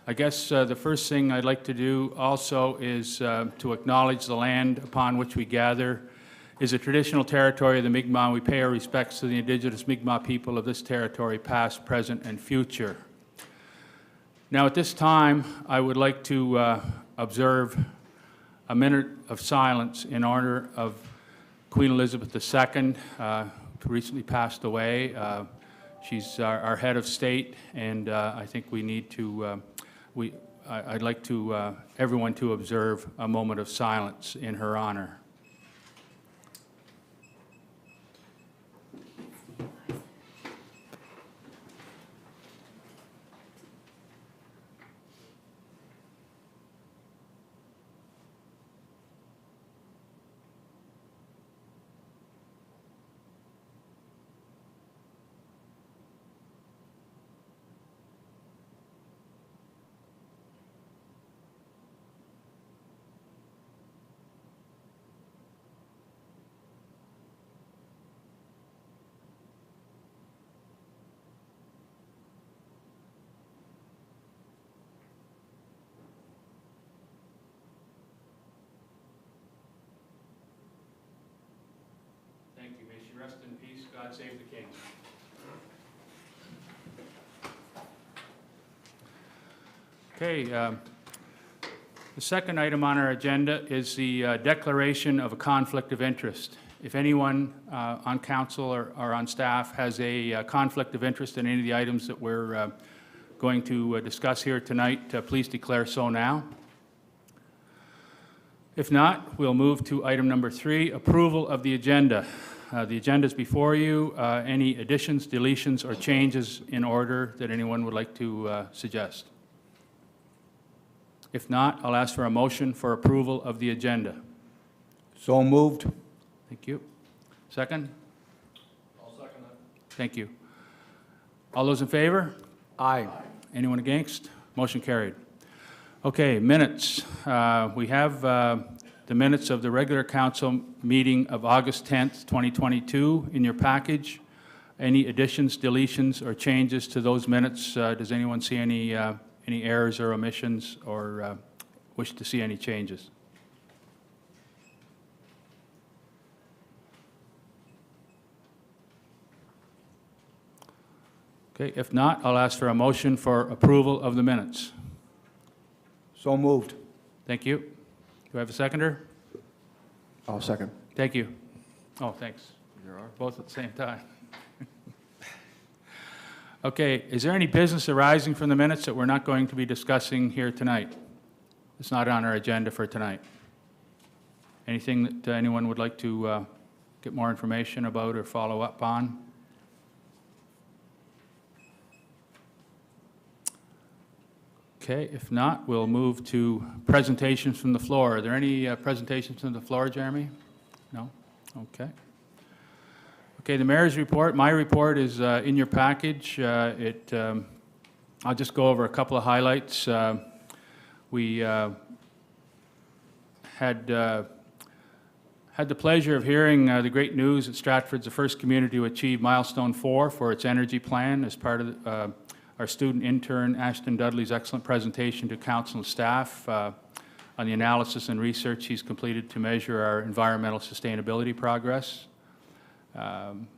I guess the first thing I'd like to do also is to acknowledge the land upon which we gather is a traditional territory of the Mi'kmaq. We pay our respects to the Indigenous Mi'kmaq people of this territory, past, present, and future. Now, at this time, I would like to observe a minute of silence in honor of Queen Elizabeth II, who recently passed away. She's our head of state, and I think we need to, I'd like to everyone to observe a moment of silence in her honor. Thank you. May she rest in peace. God save the King. Okay. The second item on our agenda is the declaration of a conflict of interest. If anyone on council or on staff has a conflict of interest in any of the items that we're going to discuss here tonight, please declare so now. If not, we'll move to item number 3, approval of the agenda. The agenda is before you. Any additions, deletions, or changes in order that anyone would like to suggest? If not, I'll ask for a motion for approval of the agenda. So moved. Thank you. Second? I'll second that. Thank you. All those in favor? Aye. Anyone against? Motion carried. Okay, minutes. We have the minutes of the regular council meeting of August 10th, 2022 in your package. Any additions, deletions, or changes to those minutes? Does anyone see any errors or omissions, or wish to see any changes? Okay, if not, I'll ask for a motion for approval of the minutes. So moved. Thank you. Do I have a seconder? I'll second. Thank you. Oh, thanks. There are both at the same time. Okay, is there any business arising from the minutes that we're not going to be discussing here tonight? It's not on our agenda for tonight. Anything that anyone would like to get more information about or follow up on? Okay, if not, we'll move to presentations from the floor. Are there any presentations from the floor, Jeremy? No? Okay. Okay, the mayor's report, my report is in your package. I'll just go over a couple of highlights. We had the pleasure of hearing the great news that Stratford's the first community to achieve milestone 4 for its energy plan as part of our student intern, Ashton Dudley's excellent presentation to council and staff on the analysis and research he's completed to measure our environmental sustainability progress.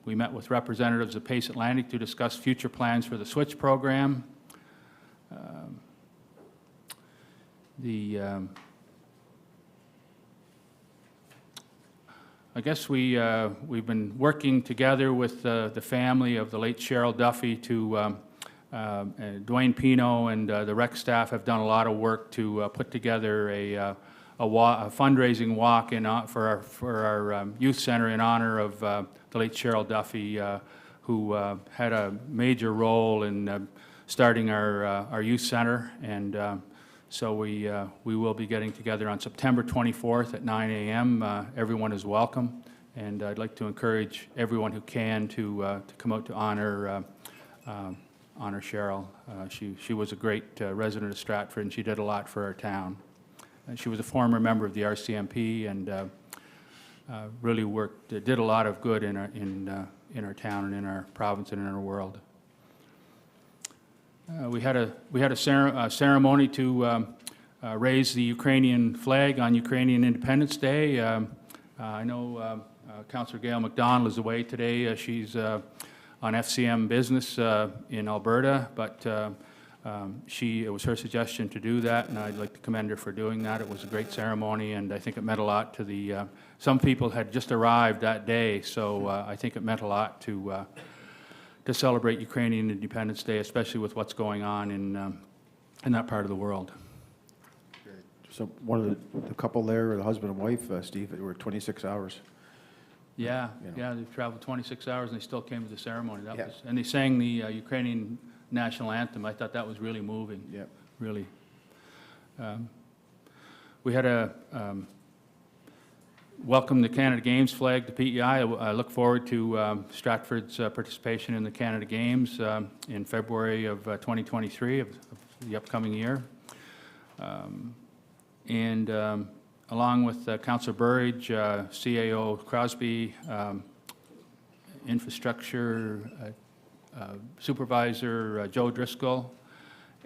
We met with representatives of Pace Atlantic to discuss future plans for the SWITCH program. I guess we've been working together with the family of the late Cheryl Duffy to Dwayne Pino and the rec staff have done a lot of work to put together a fundraising walk for our youth center in honor of the late Cheryl Duffy, who had a major role in starting our youth center. And so we will be getting together on September 24th at 9 a.m. Everyone is welcome, and I'd like to encourage everyone who can to come out to honor Cheryl. She was a great resident of Stratford, and she did a lot for our town. She was a former member of the RCMP and really did a lot of good in our town and in our province and in our world. We had a ceremony to raise the Ukrainian flag on Ukrainian Independence Day. I know Councillor Gail MacDonald is away today. She's on FCM business in Alberta, but it was her suggestion to do that, and I'd like to commend her for doing that. It was a great ceremony, and I think it meant a lot to the, some people had just arrived that day, so I think it meant a lot to celebrate Ukrainian Independence Day, especially with what's going on in that part of the world. So one of the couple there, the husband and wife, Steve, they were 26 hours. Yeah, You know. yeah, they traveled 26 hours and they still came to the ceremony. That Yeah. was, and they sang the Ukrainian national anthem. I thought that was really moving. Yeah. Really. We had a welcome the Canada Games flag to PEI. I look forward to Stratford's participation in the Canada Games in February of 2023 of the upcoming year. Along with Councillor Burridge, CAO Crosby, Infrastructure Supervisor Joe Driscoll,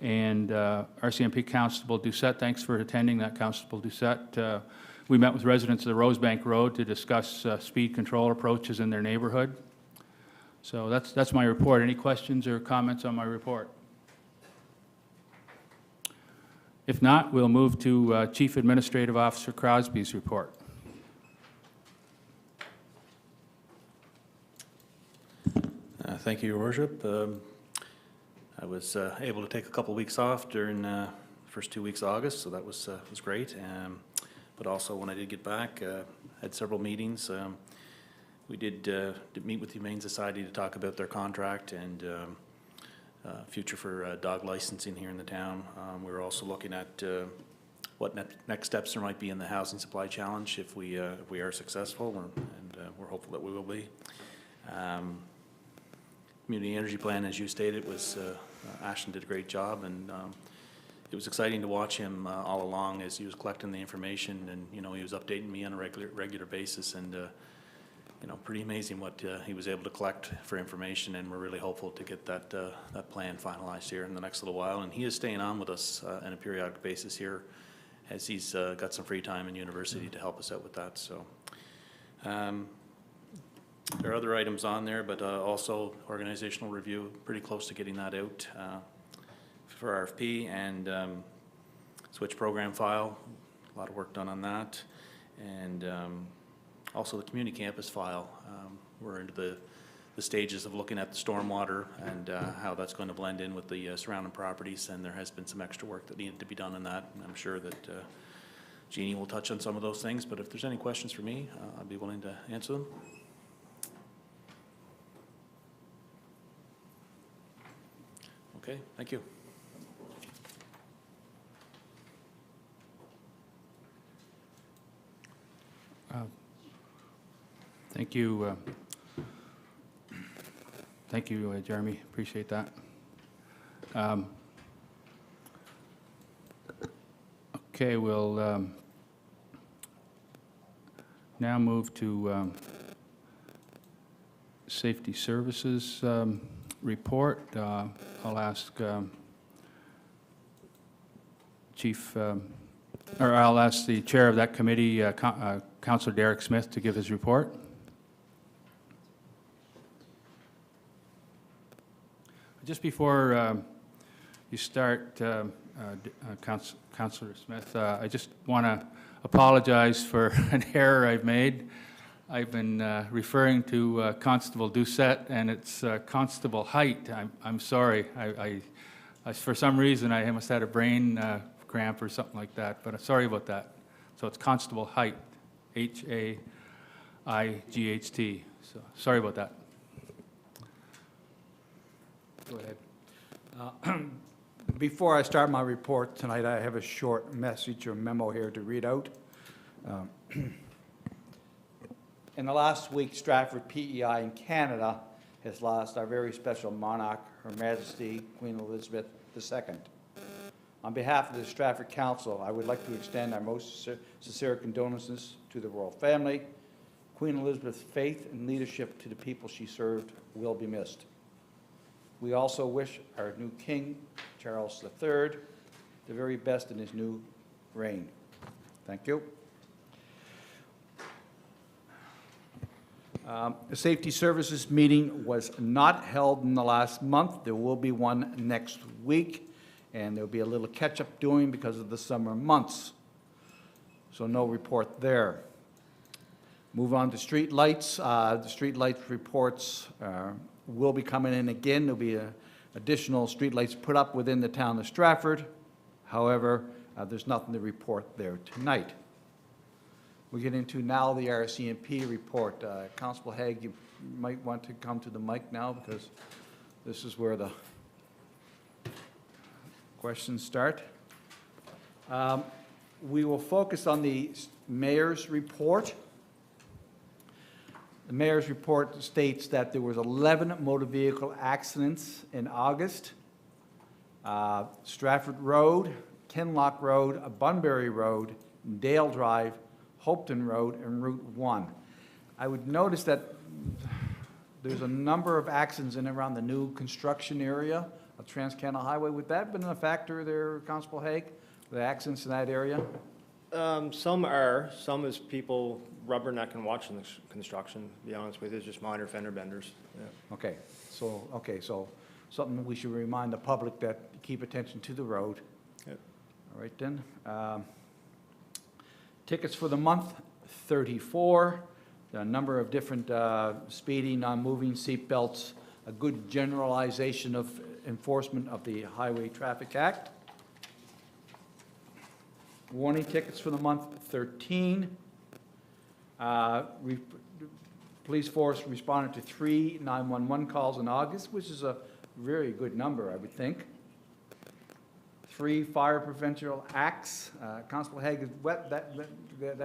and RCMP Constable Doucette. Thanks for attending that, Constable Doucette. We met with residents of the Rosebank Road to discuss speed control approaches in their neighborhood. So that's my report. Any questions or comments on my report? If not, we'll move to Chief Administrative Officer Crosby's report. Thank you, Your Worship. I was able to take a couple weeks off during the first 2 weeks of August, so that was great. But also, when I did get back, had several meetings. We did meet with the Humane Society to talk about their contract and future for dog licensing here in the town. We were also looking at what next steps there might be in the housing supply challenge if we are successful, and we're hopeful that we will be. Community energy plan, as you stated, was Ashton did a great job, and it was exciting to watch him all along as he was collecting the information, and he was updating me on a regular basis, and pretty amazing what he was able to collect for information, and we're really hopeful to get that plan finalized here in the next little while. And he is staying on with us on a periodic basis here, as he's got some free time in university to help us out with that. So there are other items on there, but also organizational review, pretty close to getting that out for RFP, and switch program file, a lot of work done on that, and also the community campus file. We're into the stages of looking at the stormwater and how that's going to blend in with the surrounding properties, and there has been some extra work that needed to be done on that, and I'm sure that Jeannie will touch on some of those things, but if there's any questions for me, I'd be willing to answer them. Okay, thank you. Thank you. Thank you, Jeremy. Appreciate that. Okay, we'll now move to Safety Services report. I'll ask I'll ask the chair of that committee, Councillor Derek Smith, to give his report. Just before you start, Councillor Smith, I just want to apologize for an error I've made. I've been referring to Constable Doucette, and it's Constable Height. I'm sorry. I for some reason, I must have had a brain cramp or something like that, but I'm sorry about that. So it's Constable Height, H-A-I-G-H-T. So sorry about that. Go ahead. Before I start my report tonight, I have a short message or memo here to read out. In the last week, Stratford PEI in Canada has lost our very special monarch, Her Majesty Queen Elizabeth II. On behalf of the Stratford Council, I would like to extend our most sincere condolences to the royal family. Queen Elizabeth's faith and leadership to the people she served will be missed. We also wish our new king, Charles III, the very best in his new reign. Thank you. The Safety Services meeting was not held in the last month. There will be one next week, and there'll be a little catch-up doing because of the summer months. So no report there. Move on to street lights. The street lights reports will be coming in again. There'll be additional street lights put up within the town of Stratford. However, there's nothing to report there tonight. We get into now the RCMP report. Constable Haig, you might want to come to the mic now because this is where the questions start. We will focus on the mayor's report. The mayor's report states that there was 11 motor vehicle accidents in August. Stratford Road, Kinloch Road, Bunbury Road, Dale Drive, Hopetoun Road, and Route 1. I would notice that there's a number of accidents in and around the new construction area of Trans-Canada Highway. Would that have been a factor there, Constable Haig, the accidents in that area? Some are, some is people rubbernecking watching the construction, to be honest with you, it's just minor fender benders. Yeah. Okay, so something we should remind the public that keep attention to the road. Yep. All right then. Tickets for the month, 34. There are a number of different speeding, non-moving seatbelts, a good generalization of enforcement of the Highway Traffic Act. Warning tickets for the month, 13. Police force responded to 3 911 calls in August, which is a very good number, I would think. 3 fire prevention acts. Constable Haig, that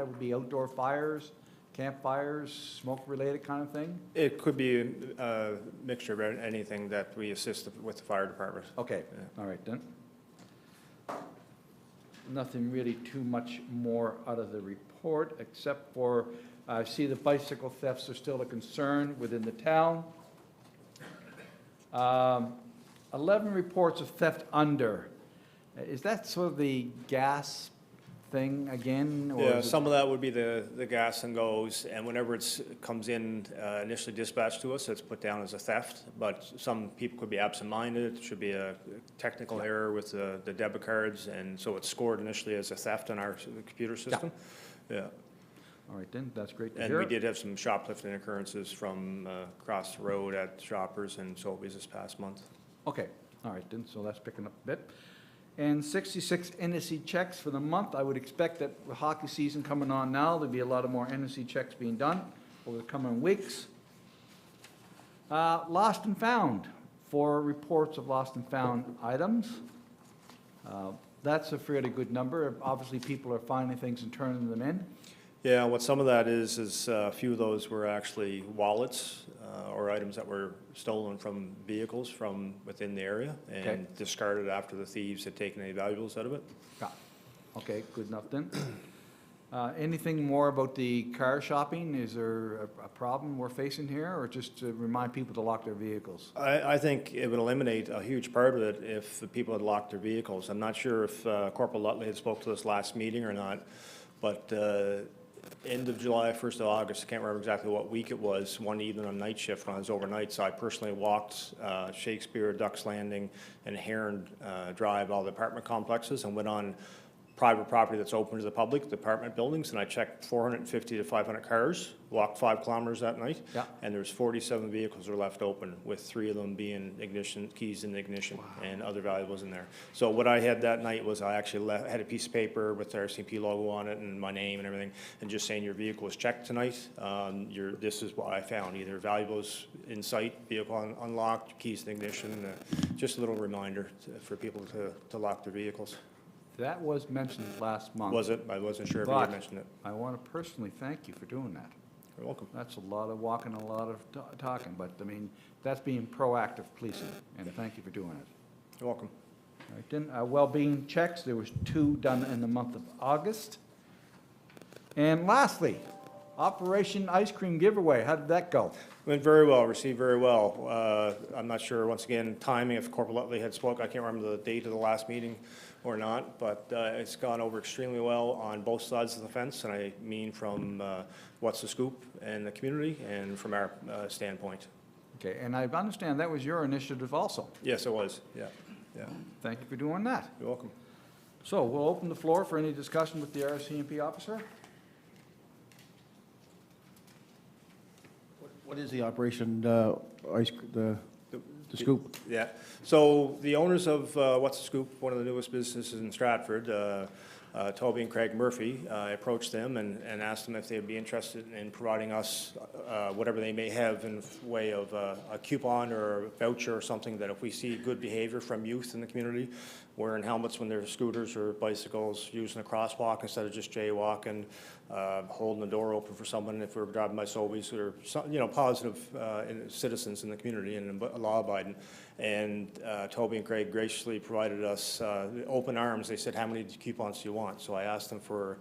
would be outdoor fires, campfires, smoke-related kind of thing? It could be a mixture of anything that we assist with the fire department. Okay, Yeah. all right then. Nothing really too much more out of the report, except for, I see the bicycle thefts are still a concern within the town. 11 reports of theft under. Is that sort of the gas thing again? Or Yeah, is it- some of that would be the gas and goes, and whenever it comes in initially dispatched to us, it's put down as a theft, but some people could be absent-minded, it should be a technical error with the debit cards, and so it's scored initially as a theft in our computer system. Yeah, All right then, that's great to and hear. we did have some shoplifting occurrences from across the road at Shoppers and Sobeys this past month. Okay, all right then, so that's picking up a bit. And 66 NSC checks for the month. I would expect that with hockey season coming on now, there'll be a lot of more NSC checks being done over the coming weeks. Lost and found, 4 reports of lost and found items. That's a fairly good number. Obviously, people are finding things and turning them in. Yeah, what some of that is a few of those were actually wallets or items that were stolen from vehicles from within the area Okay. and discarded after the thieves had taken any valuables out of it. Yeah. Okay, good enough then. Anything more about the car shopping? Is there a problem we're facing here, or just to remind people to lock their vehicles? I think it would eliminate a huge part of it if the people had locked their vehicles. I'm not sure if Corporal Lutley had spoke to this last meeting or not, but end of July, 1st of August, I can't remember exactly what week it was, one evening on night shift when I was overnight, so I personally walked Shakespeare, Ducks Landing, and Heron Drive, all the apartment complexes, and went on private property that's open to the public, the apartment buildings, and I checked 450 to 500 cars, walked 5 kilometers that night, Yeah. and there's 47 vehicles that were left open, with 3 of them being ignition, keys in the ignition, and other valuables in there. So what I had that night was I actually had a piece of paper with the RCMP logo on it and my name and everything, and just saying your vehicle was checked tonight. This is what I found, either valuables in sight, vehicle unlocked, keys in the ignition, just a little reminder for people to lock their vehicles. That was mentioned last month. Was it? I wasn't sure if you But had mentioned it. I want to personally thank you for doing that. You're welcome. That's a lot of walking, a lot of talking, but I mean, that's being proactive policing, and thank you for doing it. You're welcome. All right, then, well-being checks, there was 2 done in the month of August. And lastly, Operation Ice Cream Giveaway, how did that go? Went very well, received very well. I'm not sure, once again, timing, if Corporal Utley had spoke, I can't remember the date of the last meeting or not, but it's gone over extremely well on both sides of the fence, and I mean from What's the Scoop and the community, and from our standpoint. Okay, and I understand that was your initiative also. Yes, it was, yeah. Thank you for doing that. You're welcome. So we'll open the floor for any discussion with the RCMP officer. What is the operation, the scoop? Yeah, so the owners of What's the Scoop, one of the newest businesses in Stratford, Toby and Craig Murphy, I approached them and asked them if they'd be interested in providing us whatever they may have in way of a coupon or a voucher or something, that if we see good behavior from youth in the community, wearing helmets when they're scooters or bicycles, using a crosswalk instead of just jaywalking, holding the door open for someone if we're driving by Sobeys, or some, positive citizens in the community and law-abiding. And Toby and Craig graciously provided us open arms. They said, how many coupons do you want? So I asked them for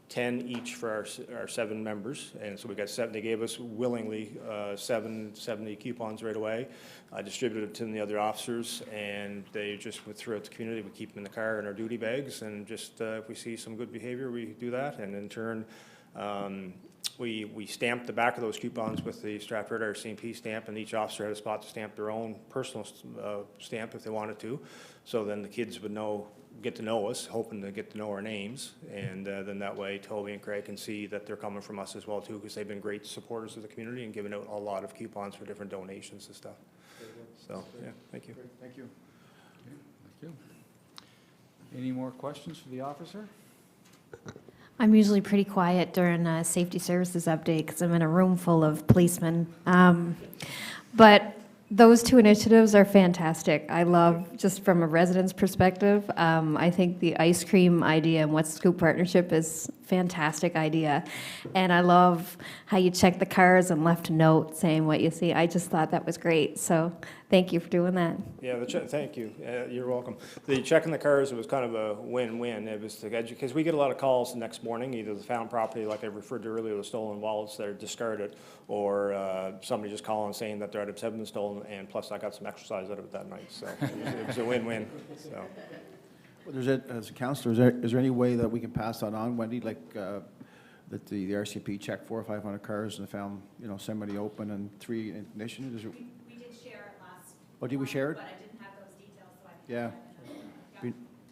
10 each for our 7 members, and so we got 7. They gave us willingly 70 coupons right away. I distributed them to the other officers, and they just went throughout the community. We keep them in the car in our duty bags, and just if we see some good behavior, we do that. And in turn, we stamped the back of those coupons with the Stratford RCMP stamp, and each officer had a spot to stamp their own personal stamp if they wanted to. So then the kids would get to know us, hoping to get to know our names, and then that way Toby and Craig can see that they're coming from us as well too, because they've been great supporters of the community and giving out a lot of coupons for different donations and stuff. So, yeah, thank you. Thank you. Thank you. Any more questions for the officer? I'm usually pretty quiet during a safety services update because I'm in a room full of policemen. But those 2 initiatives are fantastic. I love, just from a resident's perspective, I think the ice cream idea and What's the Scoop partnership is a fantastic idea. And I love how you checked the cars and left a note saying what you see. I just thought that was great. So thank you for doing that. Yeah, thank you. You're welcome. The check in the cars, it was kind of a win-win. It was because we get a lot of calls the next morning, either the found property, like I referred to earlier, the stolen wallets that are discarded, or somebody just calling saying that their items have been stolen, and plus I got some exercise out of it that night. So it was a win-win. So. Well, as a counselor, is there any way that we can pass that on, Wendy, like that the RCMP checked 400 or 500 cars and found, somebody open and 3 in ignition? We did share it last. Oh, did we share it? But I didn't have those details, so I Yeah.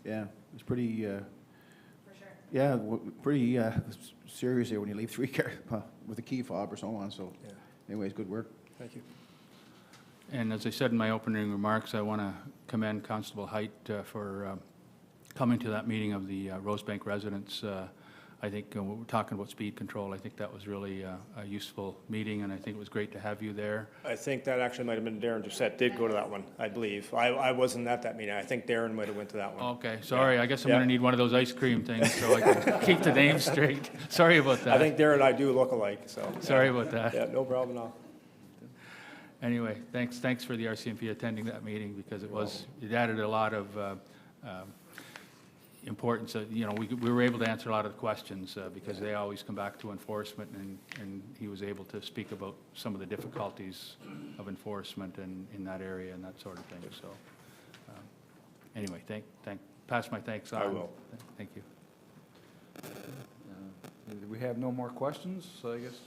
Yeah, it's pretty, for sure. yeah, pretty serious here when you leave 3 cars with a key fob or so on. So, Yeah. anyways, good work. Thank you. And as I said in my opening remarks, I want to commend Constable Height for coming to that meeting of the Rosebank residents. I think when we're talking about speed control, I think that was really a useful meeting, and I think it was great to have you there. I think that actually might have been Darren Doucette did go to that one, I believe. I wasn't at that meeting. I think Darren might have went to that one. Okay, sorry, I guess I'm Yeah. going to need one of those ice cream things so I can keep the names straight. Sorry about that. I think Darren and I do look alike, so. Sorry about that. Yeah, no problem at all. Anyway, thanks for the RCMP attending that meeting, because it added a lot of importance. We were able to answer a lot of the questions because they always come back to enforcement, and he was able to speak about some of the difficulties of enforcement in that area and that sort of thing. So anyway, pass my thanks on. I will. Thank you. We have no more questions, so I guess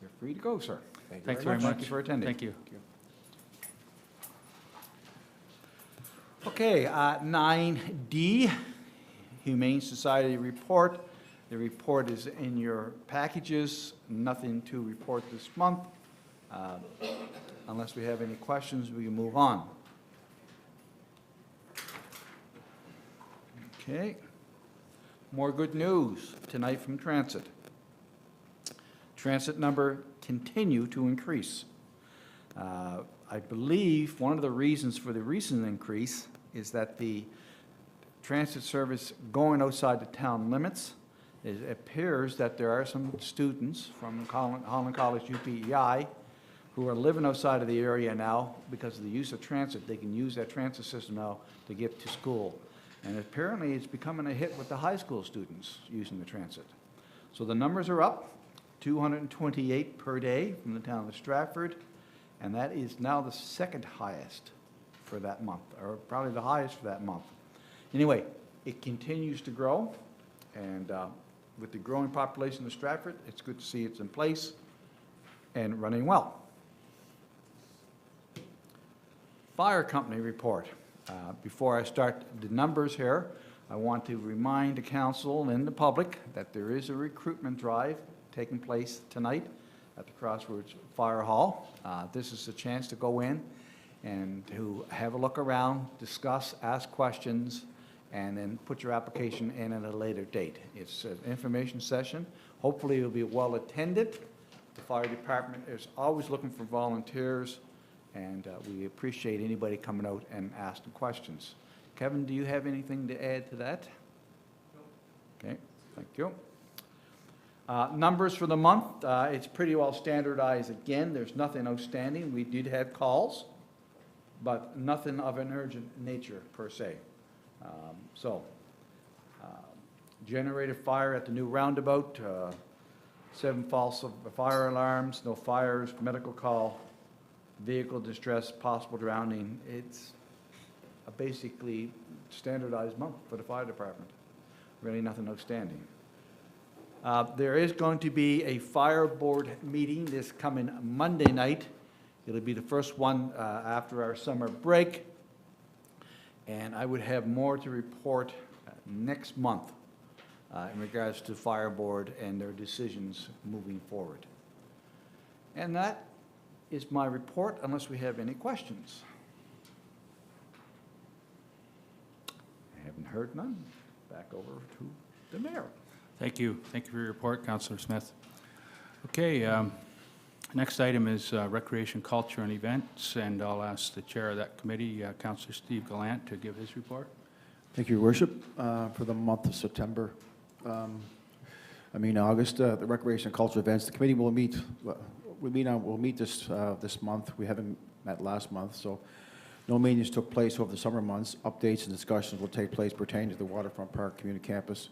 you're free to go, sir. Thanks very much. Thank you for attending. Thank you. Okay, 9D, Humane Society report. The report is in your packages. Nothing to report this month. Unless we have any questions, we can move on. Okay. More good news tonight from Transit. Transit number continue to increase. I believe one of the reasons for the recent increase is that the transit service going outside the town limits, it appears that there are some students from Holland College UPEI who are living outside of the area now because of the use of transit. They can use that transit system now to get to school. And apparently it's becoming a hit with the high school students using the transit. So the numbers are up 228 per day from the town of Stratford, and that is now the second highest for that month, or probably the highest for that month. Anyway, it continues to grow, and with the growing population of Stratford, it's good to see it's in place and running well. Fire company report. Before I start the numbers here, I want to remind the council and the public that there is a recruitment drive taking place tonight at the Crossroads Fire Hall. This is a chance to go in and to have a look around, discuss, ask questions, and then put your application in at a later date. It's an information session. Hopefully it'll be well attended. The fire department is always looking for volunteers, and we appreciate anybody coming out and asking questions. Kevin, do you have anything to add to that? No. Okay, thank you. Numbers for the month, it's pretty well standardized again. There's nothing outstanding. We did have calls, but nothing of an urgent nature per se. Generated fire at the new roundabout, 7 false fire alarms, no fires, medical call, vehicle distress, possible drowning. It's a basically standardized month for the fire department. Really nothing outstanding. There is going to be a fire board meeting this coming Monday night. It'll be the first one after our summer break. And I would have more to report next month in regards to fire board and their decisions moving forward. And that is my report, unless we have any questions. I haven't heard none. Back over to the mayor. Thank you. Thank you for your report, Councillor Smith. Okay, next item is Recreation, Culture and Events, and I'll ask the chair of that committee, Councillor Steve Gallant, to give his report. Thank you, Your Worship. For the month of September, August, the Recreation and Cultural Events, the committee will meet. We'll meet this month. We haven't met last month, so no meetings took place over the summer months. Updates and discussions will take place pertaining to the Waterfront Park Community Campus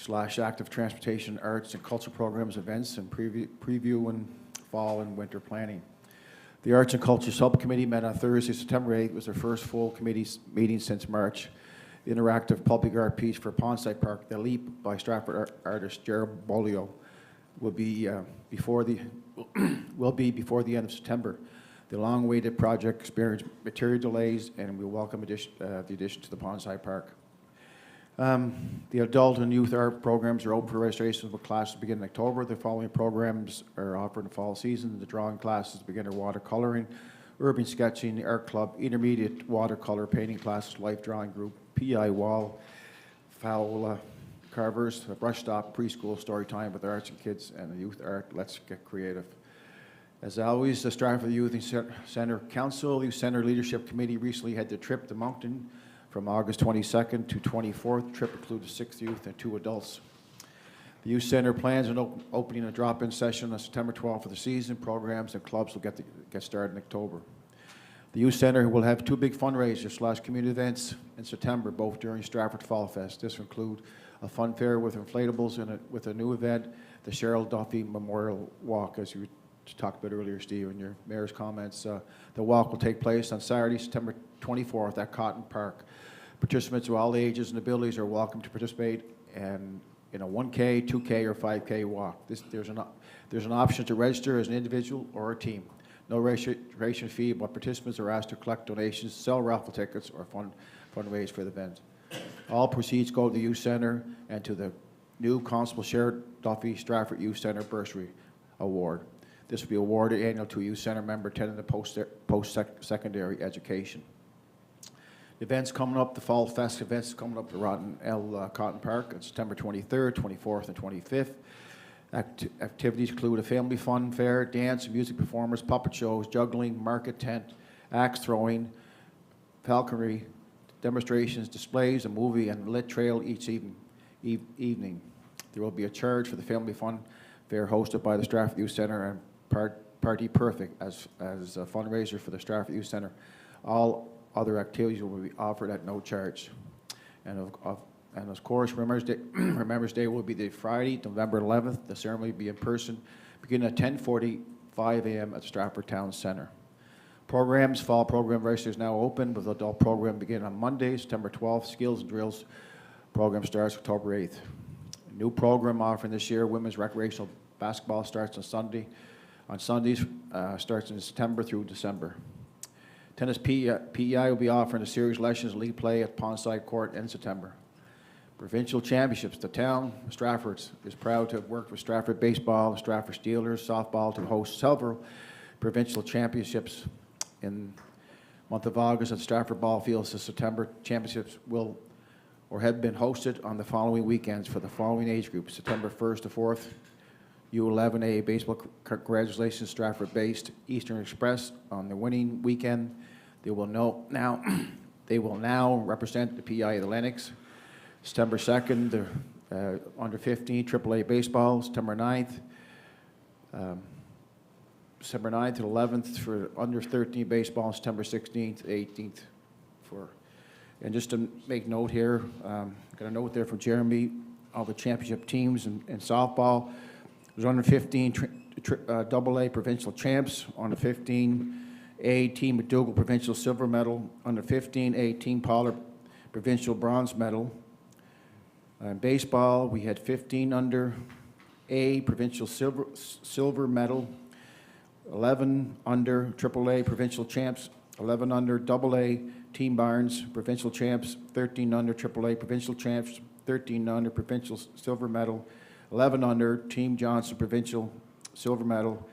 / active transportation, arts and cultural programs, events, and preview and fall and winter planning. The Arts and Culture Subcommittee met on Thursday, September 8th. It was their first full committee meeting since March. The interactive public art piece for Pondside Park, The Leap by Stratford artist Gerald Bolio, will be before the end of September. The long-awaited project experienced material delays, and we welcome the addition to the Pondside Park. The adult and youth art programs are open for registration, with classes begin in October. The following programs are offered in the fall season. The drawing classes, beginner watercoloring, urban sketching, the art club, intermediate watercolor painting classes, life drawing group, PEI wall, foul carvers, a brush stop, preschool story time with arts and kids, and the youth art. Let's get creative. As always, the Stratford Youth Center Council, Youth Center Leadership Committee recently had their trip to Moncton from August 22nd to 24th. The trip included 6 youth and 2 adults. The Youth Center plans on opening a drop-in session on September 12th for the season. Programs and clubs will get started in October. The Youth Center will have 2 big fundraisers / community events in September, both during Stratford Fall Fest. This will include a fun fair with inflatables and with a new event, the Cheryl Duffy Memorial Walk, as you talked about earlier, Steve, in your mayor's comments. The walk will take place on Saturday, September 24th at Cotton Park. Participants of all ages and abilities are welcome to participate in a 1K, 2K, or 5K walk. There's an option to register as an individual or a team. No registration fee, but participants are asked to collect donations, sell raffle tickets, or fundraise for the event. All proceeds go to the Youth Center and to the new Constable Cheryl Duffy Stratford Youth Center Bursary Award. This will be awarded annually to a Youth Center member attending the post-secondary education. Events coming up, the Fall Fest events coming up at Cotton Park on September 23rd, 24th, and 25th. Activities include a family fun fair, dance, music performers, puppet shows, juggling, market tent, axe throwing, falconry, demonstrations, displays, a movie, and lit trail each evening. There will be a charge for the family fun fair hosted by the Stratford Youth Center and Party Perfect as a fundraiser for the Stratford Youth Center. All other activities will be offered at no charge. And And of course, Remembrance Day, Remembrance Day will be the Friday, November 11th. The ceremony will be in person, beginning at 10:45 a.m. at Stratford Town Center. Programs, fall program register is now open, with adult program beginning on Monday, September 12th. Skills and drills program starts October 8th. A new program offering this year, women's recreational basketball starts on Sunday. On Sundays, starts in September through December. Tennis PEI will be offering a series lessons league play at Pondside Court in September. Provincial championships. The town, Stratford, is proud to have worked with Stratford Baseball, Stratford Steelers, softball to host several provincial championships in month of August at Stratford Ball Fields. The September championships will or have been hosted on the following weekends for the following age groups: September 1st to 4th, U11A baseball. Congratulations, Stratford-based Eastern Express on the winning weekend. They will now represent the PEI Athletics. September 2nd, the under 15 AAA baseball. September 9th. December 9th to 11th for under 13 baseball, September 16th to 18th for, and just to make note here, got a note there from Jeremy, all the championship teams in softball. There's under 15 AA provincial champs, under 15A Team McDougall provincial silver medal, under 15A Team Pollard provincial bronze medal. In baseball, we had 15 under A provincial silver medal, 11 under AAA provincial champs, 11 under AA Team Barnes provincial champs, 13 under AAA provincial champs, 13 under provincial silver medal, 11 under Team Johnson provincial silver medal,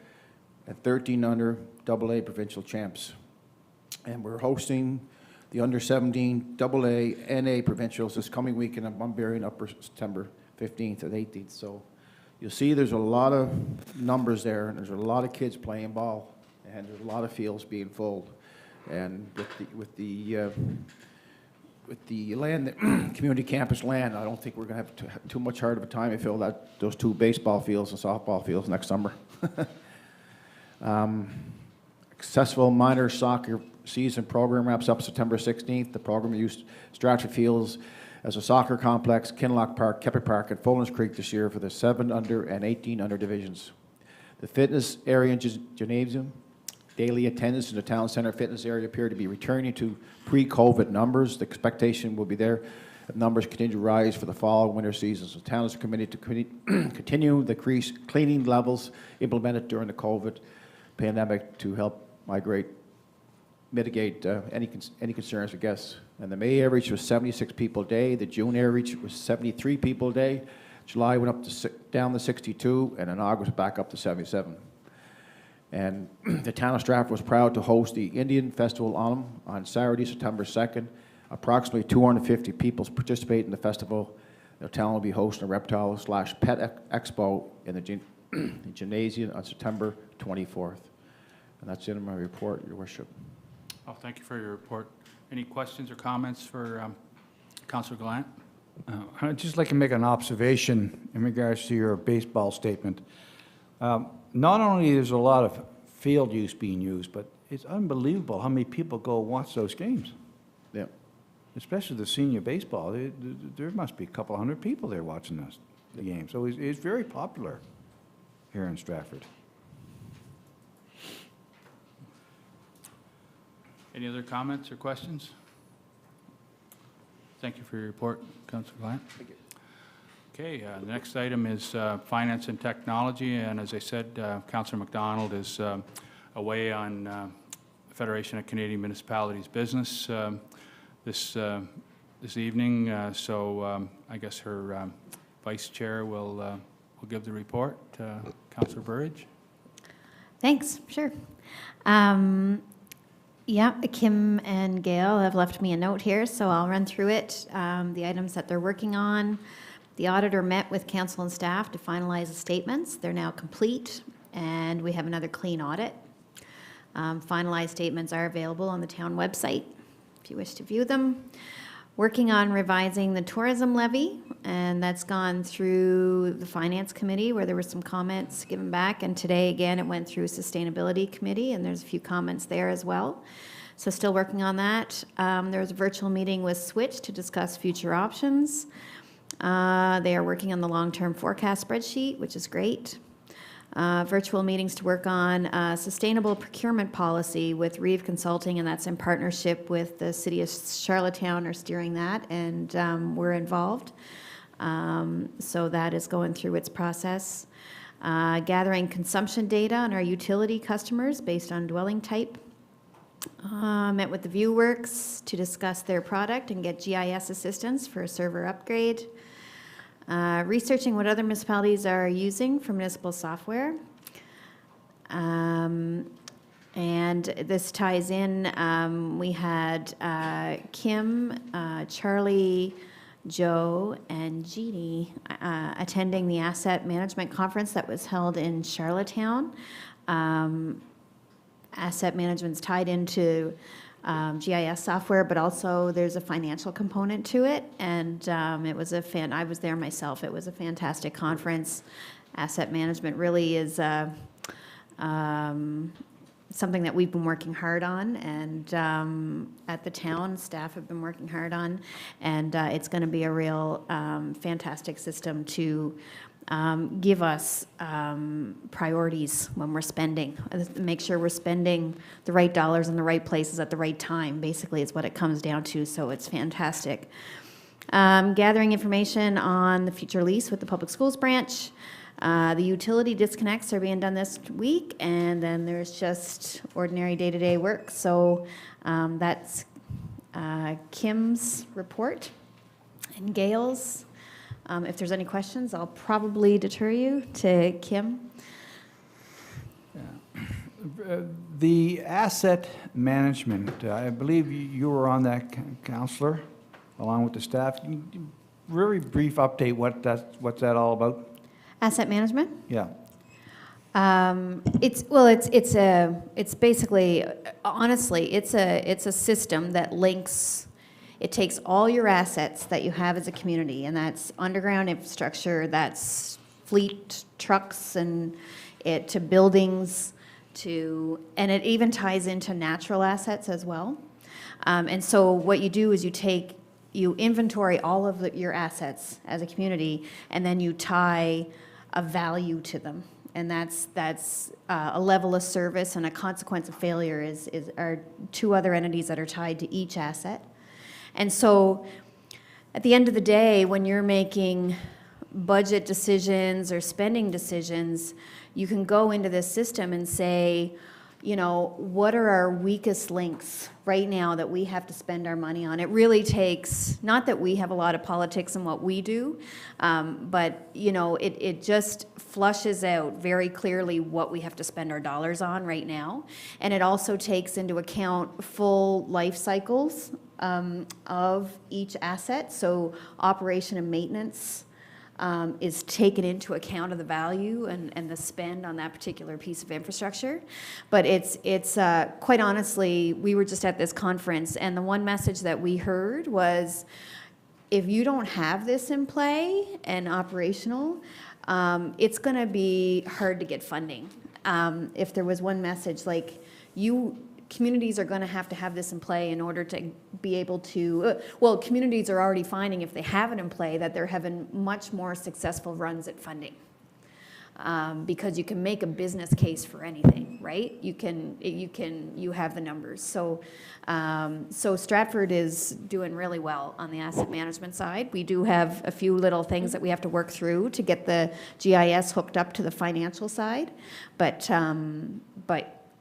and 13 under AA provincial champs. And we're hosting the under 17 AA NA provincials this coming weekend in Bunbury, Upper September 15th and 18th. So you'll see there's a lot of numbers there, and there's a lot of kids playing ball, and there's a lot of fields being filled. And with the land, community campus land, I don't think we're going to have too much hard of a time to fill those two baseball fields and softball fields next summer. Successful minor soccer season program wraps up September 16th. The program used Stratford Fields as a soccer complex, Kinloch Park, Keppie Park, and Fullan's Creek this year for the 7 under and 18 under divisions. The fitness area and gymnasium, daily attendance in the town center fitness area appear to be returning to pre-COVID numbers. The expectation will be there if numbers continue to rise for the fall and winter seasons. The town is committed to continue the increased cleaning levels implemented during the COVID pandemic to help mitigate any concerns for guests. And the May average was 76 people a day. The June average was 73 people a day. July went up down to 62, and in August back up to 77. And the town of Stratford was proud to host the Indian Festival on Saturday, September 2nd. Approximately 250 people participate in the festival. The town will be hosting a reptile/pet expo in the gymnasium on September 24th. And that's the end of my report, Your Worship. Oh, thank you for your report. Any questions or comments for Councillor Gallant? I'd just like to make an observation in regards to your baseball statement. Not only is a lot of field use being used, but it's unbelievable how many people go watch those games. Yeah. Especially the senior baseball. There must be a couple hundred people there watching the game. So it's very popular here in Stratford. Any other comments or questions? Thank you for your report, Councillor Gallant. Thank you. Okay, the next item is Finance and Technology, and as I said, Councillor MacDonald is away on Federation of Canadian Municipalities business this evening, so I guess her Vice Chair will give the report. Councillor Burridge. Thanks, sure. Yeah, Kim and Gail have left me a note here, so I'll run through it. The items that they're working on. The auditor met with council and staff to finalize the statements. They're now complete, and we have another clean audit. Finalized statements are available on the town website if you wish to view them. Working on revising the tourism levy, and that's gone through the Finance Committee where there were some comments given back, and today again it went through Sustainability Committee, and there's a few comments there as well. So still working on that. There was a virtual meeting with Switch to discuss future options. They are working on the long-term forecast spreadsheet, which is great. Virtual meetings to work on sustainable procurement policy with Reeve Consulting, and that's in partnership with the City of Charlottetown are steering that, and we're involved. So that is going through its process. Gathering consumption data on our utility customers based on dwelling type. Met with the ViewWorks to discuss their product and get GIS assistance for a server upgrade. Researching what other municipalities are using for municipal software. And this ties in, we had Kim, Charlie, Joe, and Jeannie attending the asset management conference that was held in Charlottetown. Asset management's tied into GIS software, but also there's a financial component to it. And it was I was there myself. It was a fantastic conference. Asset management really is something that we've been working hard on, and at the town, staff have been working hard on, and it's going to be a real fantastic system to give us priorities when we're spending, make sure we're spending the right dollars in the right places at the right time, basically is what it comes down to, so it's fantastic. Gathering information on the future lease with the public schools branch. The utility disconnects are being done this week, and then there's just ordinary day-to-day work. So that's Kim's report and Gail's. If there's any questions, I'll probably deter you to Kim. The asset management, I believe you were on that, Councillor, along with the staff. Very brief update, what's that all about? Asset management? Yeah. It's basically, honestly, it's a system that links. It takes all your assets that you have as a community, and that's underground infrastructure, that's fleet trucks, and it to buildings, and it even ties into natural assets as well. And so what you do is you inventory all of your assets as a community, and then you tie a value to them. And that's a level of service, and a consequence of failure are two other entities that are tied to each asset. And so at the end of the day, when you're making budget decisions or spending decisions, you can go into this system and say, what are our weakest links right now that we have to spend our money on? It really takes, not that we have a lot of politics in what we do, but it just flushes out very clearly what we have to spend our dollars on right now. And it also takes into account full life cycles of each asset. So operation and maintenance is taken into account of the value and the spend on that particular piece of infrastructure. But it's quite honestly, we were just at this conference, and the one message that we heard was, if you don't have this in play and operational, it's going to be hard to get funding. If there was one message, like communities are going to have this in play in order to be able to, communities are already finding, if they have it in play, that they're having much more successful runs at funding. Because you can make a business case for anything, right? You have the numbers. So Stratford is doing really well on the asset management side. We do have a few little things that we have to work through to get the GIS hooked up to the financial side, but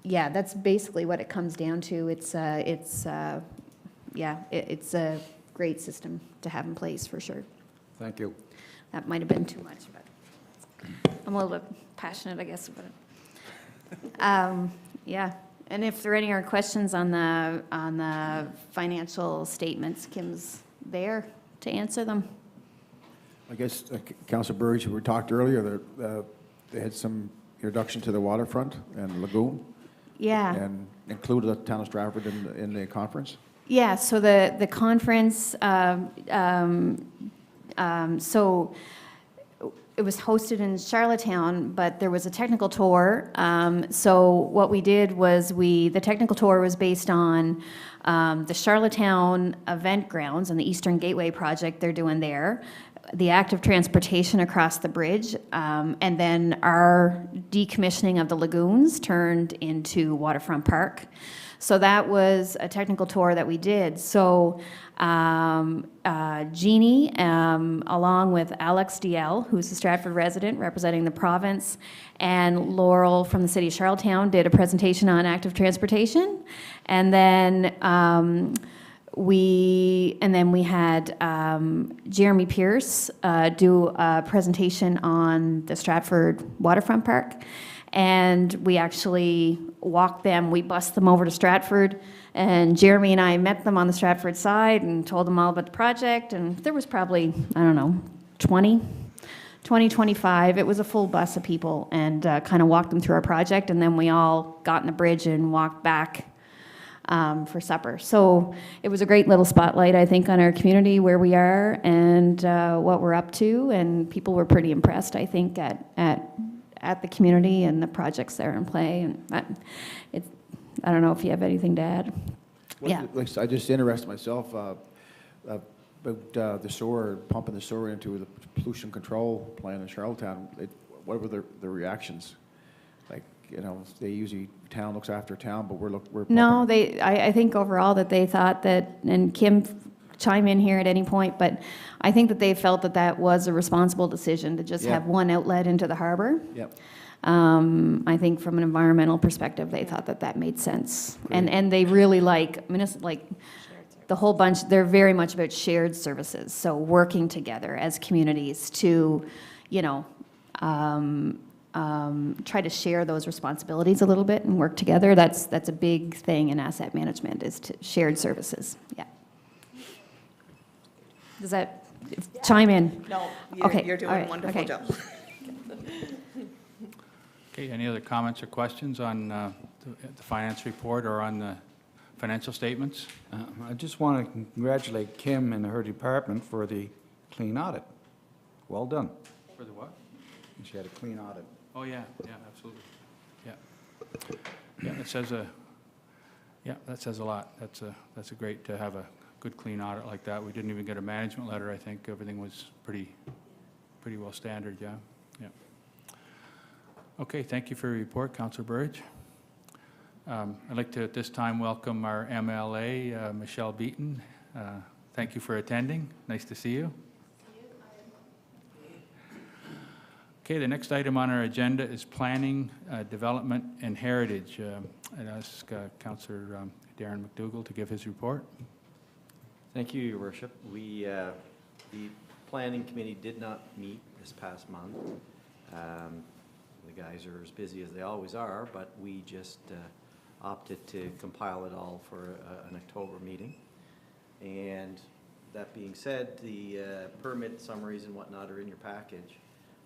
yeah, that's basically what it comes down to. It's a great system to have in place for sure. Thank you. That might have been too much, but I'm a little bit passionate, I guess, about it. Yeah, and if there are any other questions on the financial statements, Kim's there to answer them. I guess, Councillor Burge, we talked earlier, they had some introduction to the waterfront and lagoon. Yeah. And included the town of Stratford in the conference? Yeah, so the conference, so it was hosted in Charlottetown, but there was a technical tour. So what we did was the technical tour was based on the Charlottetown event grounds and the Eastern Gateway project they're doing there, the active transportation across the bridge, and then our decommissioning of the lagoons turned into Waterfront Park. So that was a technical tour that we did. So Jeannie, along with Alex DL, who's a Stratford resident representing the province, and Laurel from the city of Charlottetown did a presentation on active transportation. And then we had Jeremy Pierce do a presentation on the Stratford Waterfront Park. And we actually walked them, we bussed them over to Stratford, and Jeremy and I met them on the Stratford side and told them all about the project, and there was probably, I don't know, 25. It was a full bus of people, and kind of walked them through our project, and then we all got on the bridge and walked back for supper. So it was a great little spotlight, I think, on our community, where we are, and what we're up to, and people were pretty impressed, I think, at the community and the projects that are in play. And I don't know if you have anything to add. Yeah. Like, I just interested myself about the sewer, pumping the sewer into the pollution control plant in Charlottetown. What were the reactions? Like, you know, they usually, town looks after town, but we're pumping. No, I think overall that they thought that, and Kim, chime in here at any point, but I think that they felt that that was a responsible decision to just have one outlet into the harbor. Yep. I think from an environmental perspective, they thought that that made sense. And they really like the whole bunch, they're very much about shared services. So working together as communities to, you know, try to share those responsibilities a little bit and work together. That's a big thing in asset management, is to shared services. Yeah. Does that chime in? No, Okay, you're doing all a right, wonderful okay. job. Okay, any other comments or questions on the finance report or on the financial statements? I just want to congratulate Kim and her department for the clean audit. Well done. For the what? She had a clean audit. Oh, yeah, absolutely. Yeah. Yeah, that says a lot. That's a great to have a good clean audit like that. We didn't even get a management letter, I think. Everything was pretty well standard, yeah. Okay, thank you for your report, Councillor Burridge. I'd like to, at this time, welcome our MLA, Michelle Beaton. Thank you for attending. Nice to see you. Okay, the next item on our agenda is Planning, Development, and Heritage. I'd ask Councillor Darren McDougall to give his report. Thank you, Your Worship. The Planning Committee did not meet this past month. The guys are as busy as they always are, but we just opted to compile it all for an October meeting. And that being said, the permit summaries and whatnot are in your package.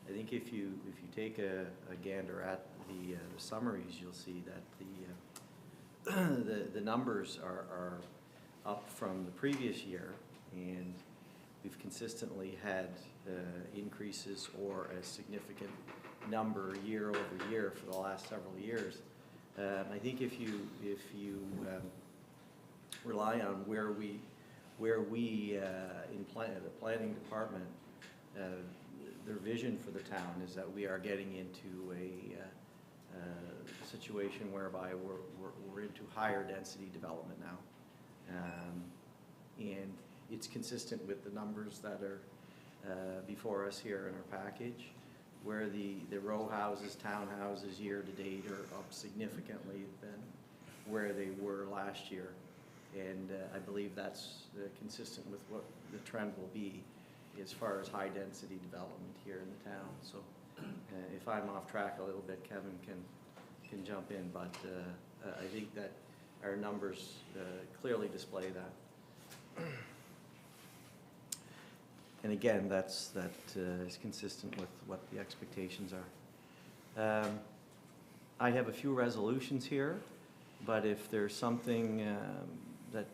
I think if you take a gander at the summaries, you'll see that the numbers are up from the previous year, and we've consistently had increases or a significant number year over year for the last several years. I think if you rely on where we in the planning department, their vision for the town is that we are getting into a situation whereby we're into higher density development now. And it's consistent with the numbers that are before us here in our package, where the row houses, townhouses year to date are up significantly than where they were last year. And I believe that's consistent with what the trend will be as far as high density development here in the town. So if I'm off track a little bit, Kevin can jump in, but I think that our numbers clearly display that. And again, that is consistent with what the expectations are. I have a few resolutions here, but if there's something that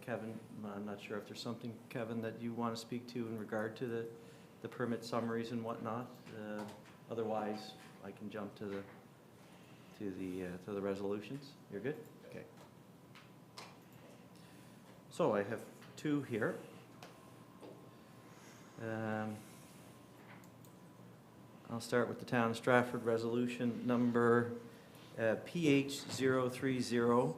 Kevin, I'm not sure if there's something, Kevin, that you want to speak to in regard to the permit summaries and whatnot. Otherwise, I can jump to the resolutions. You're good? Okay. So I have two here. I'll start with the Town of Stratford Resolution number PH 030-2022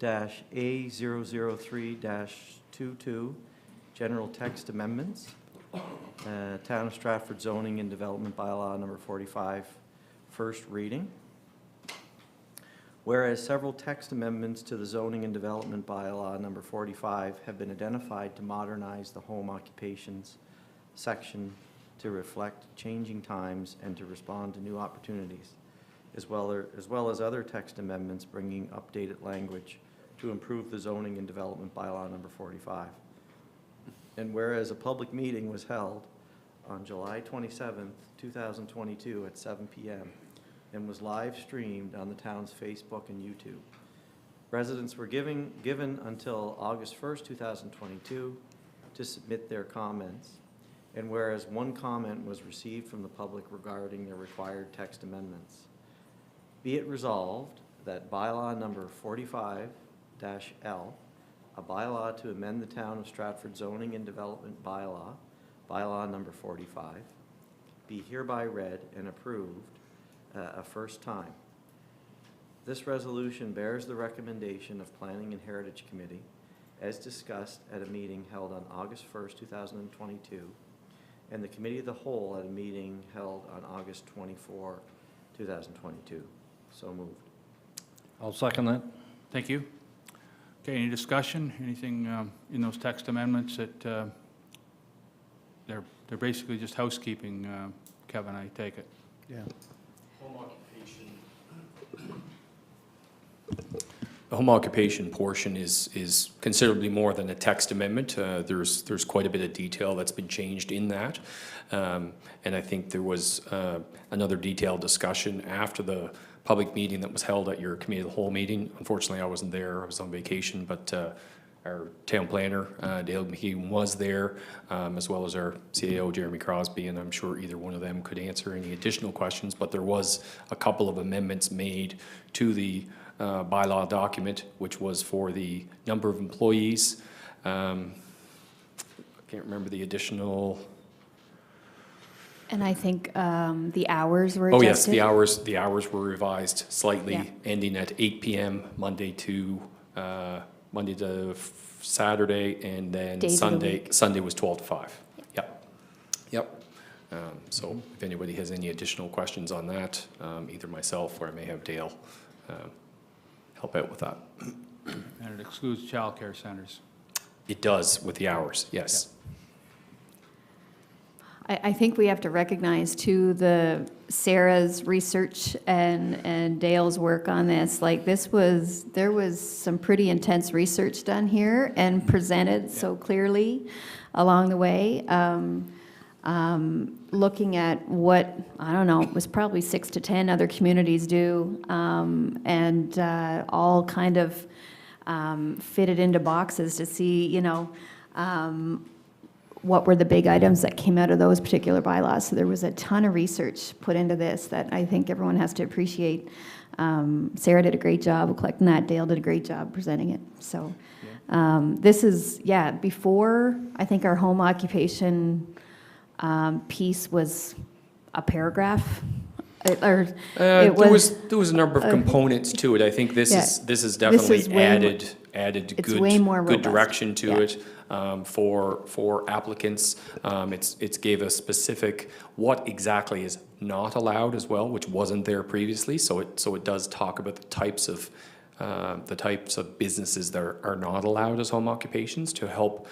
A 003-22 General Text Amendments. Town of Stratford Zoning and Development Bylaw number 45, first reading. Whereas several text amendments to the Zoning and Development Bylaw number 45 have been identified to modernize the home occupations section to reflect changing times and to respond to new opportunities, as well as other text amendments bringing updated language to improve the Zoning and Development Bylaw number 45. And whereas a public meeting was held on July 27th, 2022 at 7 p.m. and was live streamed on the town's Facebook and YouTube. Residents were given until August 1st, 2022 to submit their comments. And whereas one comment was received from the public regarding the required text amendments. Be it resolved that bylaw number 45-L, a bylaw to amend the Town of Stratford Zoning and Development Bylaw, bylaw number 45, be hereby read and approved a first time. This resolution bears the recommendation of Planning and Heritage Committee as discussed at a meeting held on August 1st, 2022, and the Committee of the Whole at a meeting held on August 24, 2022. So moved. I'll second that. Thank you. Okay, any discussion? Anything in those text amendments that they're basically just housekeeping, Kevin, I take it? Yeah. The home occupation portion is considerably more than a text amendment. There's quite a bit of detail that's been changed in that. And I think there was another detailed discussion after the public meeting that was held at your Committee of the Whole meeting. Unfortunately, I wasn't there. I was on vacation, but our town planner, Dale McKeon, was there, as well as our CAO, Jeremy Crosby, and I'm sure either one of them could answer any additional questions. But there was a couple of amendments made to the bylaw document, which was for the number of employees. I can't remember the additional. And I think the hours were adjusted. Oh yes, the hours were revised slightly, Yeah. ending at 8 p.m. Monday to Saturday, and then Days of the week. Sunday was 12 to 5. Yep. So if anybody has any additional questions on that, either myself or I may have Dale help out with that. And it excludes childcare centers. It does with the hours, yes. I think we have to recognize too Sarah's research and Dale's work on this. Like there was some pretty intense research done here and presented so clearly along the way. Looking at what, I don't know, it was probably 6 to 10 other communities do, and all kind of fitted into boxes to see, what were the big items that came out of those particular bylaws. So there was a ton of research put into this that I think everyone has to appreciate. Sarah did a great job of collecting that. Dale did a great job presenting it. So this is, before I think our home occupation piece was a paragraph. There was a number of components to it. I think this is definitely added good direction to it for applicants. It's gave a specific what exactly is not allowed as well, which wasn't there previously. So it does talk about the types of businesses that are not allowed as home occupations to help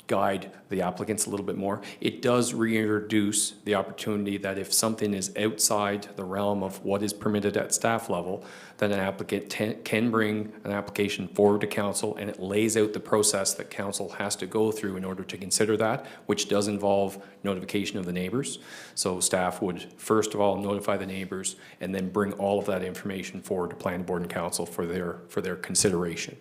guide the applicants a little bit more. It does reintroduce the opportunity that if something is outside the realm of what is permitted at staff level, then an applicant can bring an application forward to council, and it lays out the process that council has to go through in order to consider that, which does involve notification of the neighbors. So staff would first of all notify the neighbors and then bring all of that information forward to planning board and council for their consideration.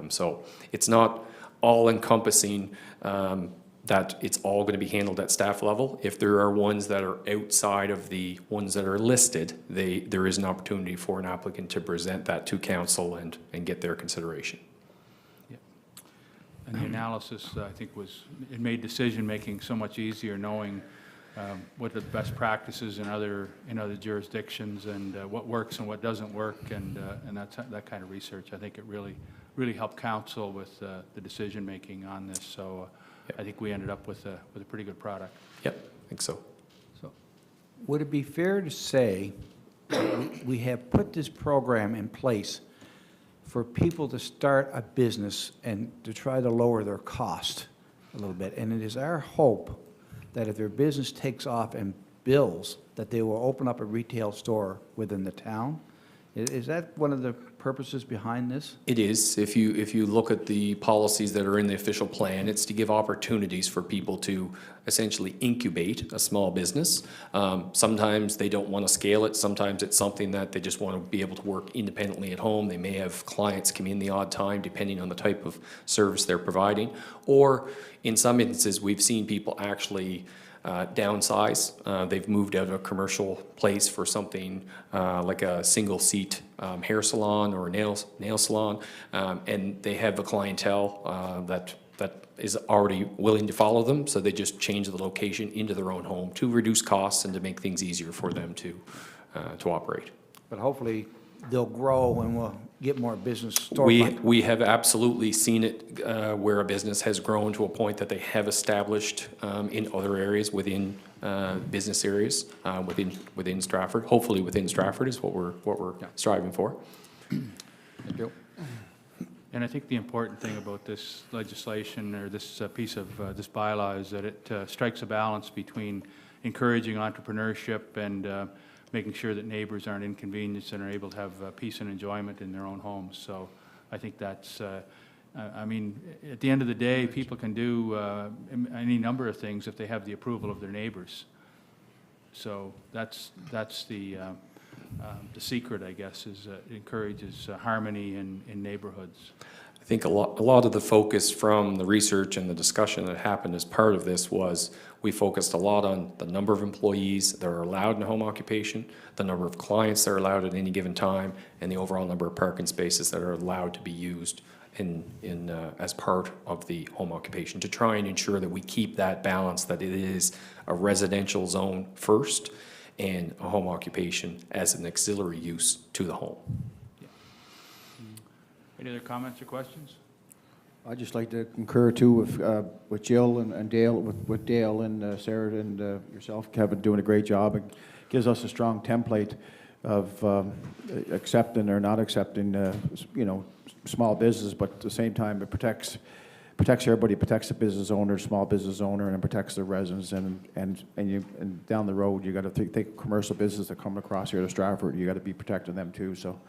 So it's not all-encompassing, that it's all going to be handled at staff level. If there are ones that are outside of the ones that are listed, there is an opportunity for an applicant to present that to council and get their consideration. And the analysis, I think, it made decision-making so much easier, knowing what are the best practices in other jurisdictions, and what works and what doesn't work, and that kind of research. I think it really helped council with the decision-making on this. So I think we ended up with a pretty good product. Yep, I think so. So, would it be fair to say that we have put this program in place for people to start a business and to try to lower their cost a little bit? And it is our hope that if their business takes off and builds, that they will open up a retail store within the town? Is that one of the purposes behind this? It is. If you look at the policies that are in the official plan, it's to give opportunities for people to essentially incubate a small business. Sometimes they don't want to scale it. Sometimes it's something that they just want to be able to work independently at home. They may have clients come in the odd time, depending on the type of service they're providing. Or in some instances, we've seen people actually downsize. They've moved out of a commercial place for something like a single seat hair salon or a nail salon, and they have a clientele that is already willing to follow them, so they just change the location into their own home to reduce costs and to make things easier for them to operate. But hopefully they'll grow and we'll get more business storefront. We have absolutely seen it where a business has grown to a point that they have established in other areas within business areas within Stratford. Hopefully within Stratford is what we're striving for. Thank you. And I think the important thing about this legislation, or this piece of this bylaw, is that it strikes a balance between encouraging entrepreneurship and making sure that neighbors aren't inconvenienced and are able to have peace and enjoyment in their own homes. So I think that's, I mean, at the end of the day, people can do any number of things if they have the approval of their neighbors. So that's the secret, I guess, is it encourages harmony in neighborhoods. I think a lot of the focus from the research and the discussion that happened as part of this was we focused a lot on the number of employees that are allowed in home occupation, the number of clients that are allowed at any given time, and the overall number of parking spaces that are allowed to be used as part of the home occupation, to try and ensure that we keep that balance, that it is a residential zone first and a home occupation as an auxiliary use to the home. Any other comments or questions? I'd just like to concur too with Jill and Dale, with Dale and Sarah and yourself, Kevin, doing a great job. It gives us a strong template of accepting or not accepting, small business, but at the same time it protects everybody, protects the business owner, small business owner, and it protects the residents. And down the road, you got to think commercial business that come across here to Stratford, you got to be protecting them too. So,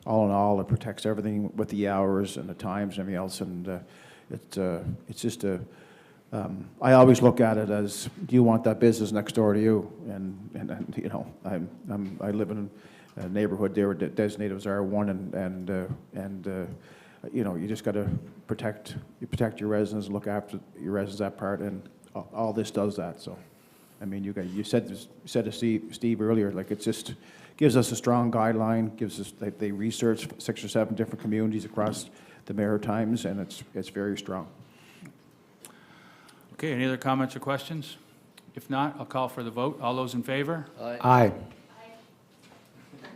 all in all, it protects everything with the hours and the times and everything else. And it's just I always look at it as, do you want that business next door to you? And you know, I live in a neighborhood there designated as R1, and you know, you just got to protect your residents and look after your residents, that part, and all this does that. So, I mean, you said to Steve earlier, like, it's just gives us a strong guideline, gives us, they research 6 or 7 different communities across the Maritimes, and it's very strong. Okay, any other comments or questions? If not, I'll call for the vote. All those in favor? Aye.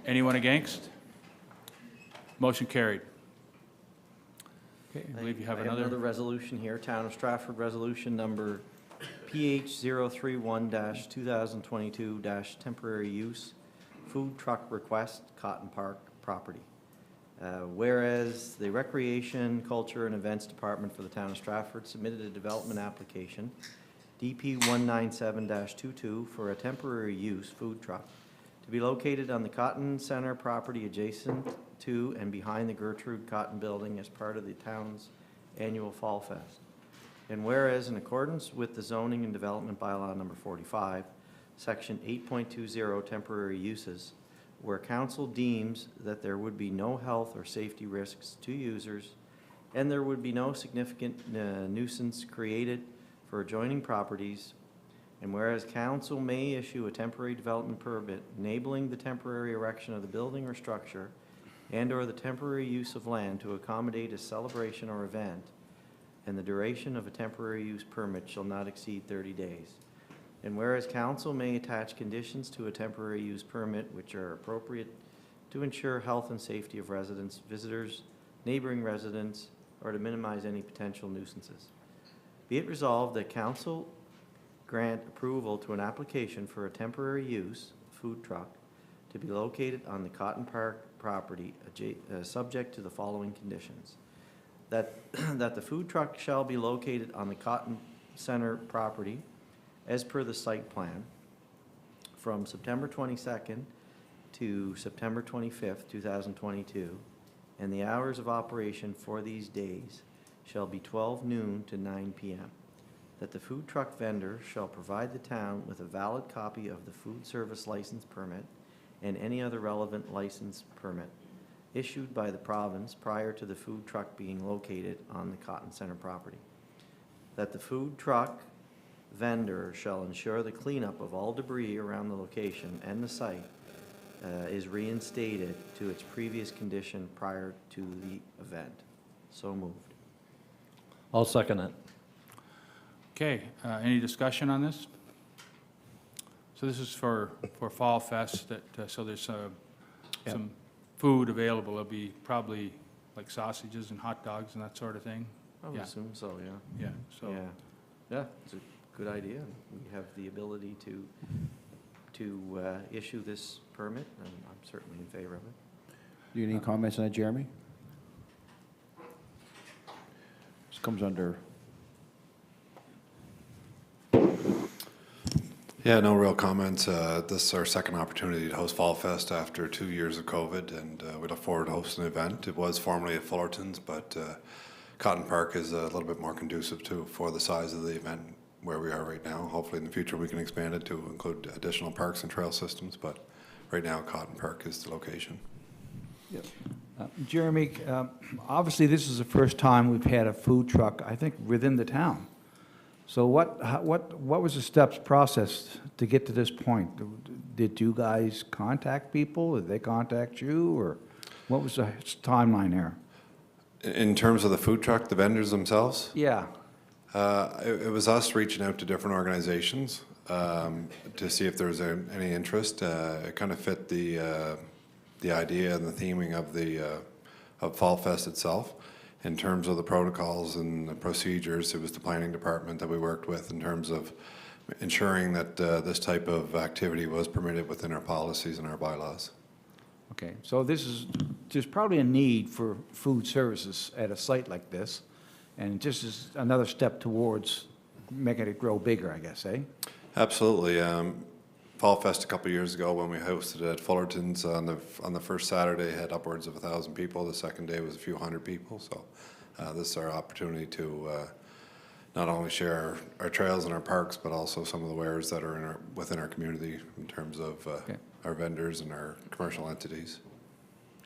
Anyone against? Motion carried. Okay, I believe you have another. resolution here, Town of Stratford Resolution number PH 031-2022- temporary use, food truck request, Cotton Park property. Whereas the Recreation, Culture, and Events Department for the Town of Stratford submitted a development application, DP 197-22, for a temporary use food truck to be located on the Cotton Center property adjacent to and behind the Gertrude Cotton Building as part of the town's annual Fall Fest. And whereas in accordance with the Zoning and Development Bylaw number 45, Section 8.20, temporary uses, where council deems that there would be no health or safety risks to users and there would be no significant nuisance created for adjoining properties. And whereas council may issue a temporary development permit enabling the temporary erection of the building or structure and/or the temporary use of land to accommodate a celebration or event, and the duration of a temporary use permit shall not exceed 30 days. And whereas council may attach conditions to a temporary use permit which are appropriate to ensure health and safety of residents, visitors, neighboring residents, or to minimize any potential nuisances. Be it resolved that council grant approval to an application for a temporary use food truck to be located on the Cotton Park property, subject to the following conditions. That the food truck shall be located on the Cotton Center property as per the site plan from September 22nd to September 25th, 2022, and the hours of operation for these days shall be 12 noon to 9 p.m. That the food truck vendor shall provide the town with a valid copy of the food service license permit and any other relevant license permit issued by the province prior to the food truck being located on the Cotton Center property. That the food truck vendor shall ensure the cleanup of all debris around the location and the site is reinstated to its previous condition prior to the event. So moved. I'll second it. Okay, any discussion on this? So this is for Fall Fest, that, so there's some food available. It'll be probably like sausages and hot dogs and that sort of thing. I would Yeah. assume so, yeah. Yeah, so, Yeah, it's a good idea. We have the ability to issue this permit, and I'm certainly in favor of it. Do you have any comments on that, Jeremy? This comes under, Yeah, no real comments. This is our second opportunity to host Fall Fest after 2 years of COVID, and we look forward to hosting an event. It was formerly at Fullerton's, but Cotton Park is a little bit more conducive for the size of the event where we are right now. Hopefully in the future we can expand it to include additional parks and trail systems, but right now Cotton Park is the location. Jeremy, obviously this is the first time we've had a food truck, I think, within the town. So what was the steps process to get to this point? Did you guys contact people? Did they contact you? Or what was the timeline there? In terms of the food truck, the vendors themselves? Yeah. It was us reaching out to different organizations to see if there was any interest. It kind of fit the idea and the theming of Fall Fest itself. In terms of the protocols and the procedures, it was the planning department that we worked with in terms of ensuring that this type of activity was permitted within our policies and our bylaws. Okay, so there's probably a need for food services at a site like this, and just is another step towards making it grow bigger, I guess, eh? Absolutely. Fall Fest a couple of years ago when we hosted it at Fullerton's on the first Saturday had upwards of 1,000 people. The second day was a few hundred people. So this is our opportunity to not only share our trails and our parks, but also some of the wares that are within our community in terms of our vendors and our commercial entities.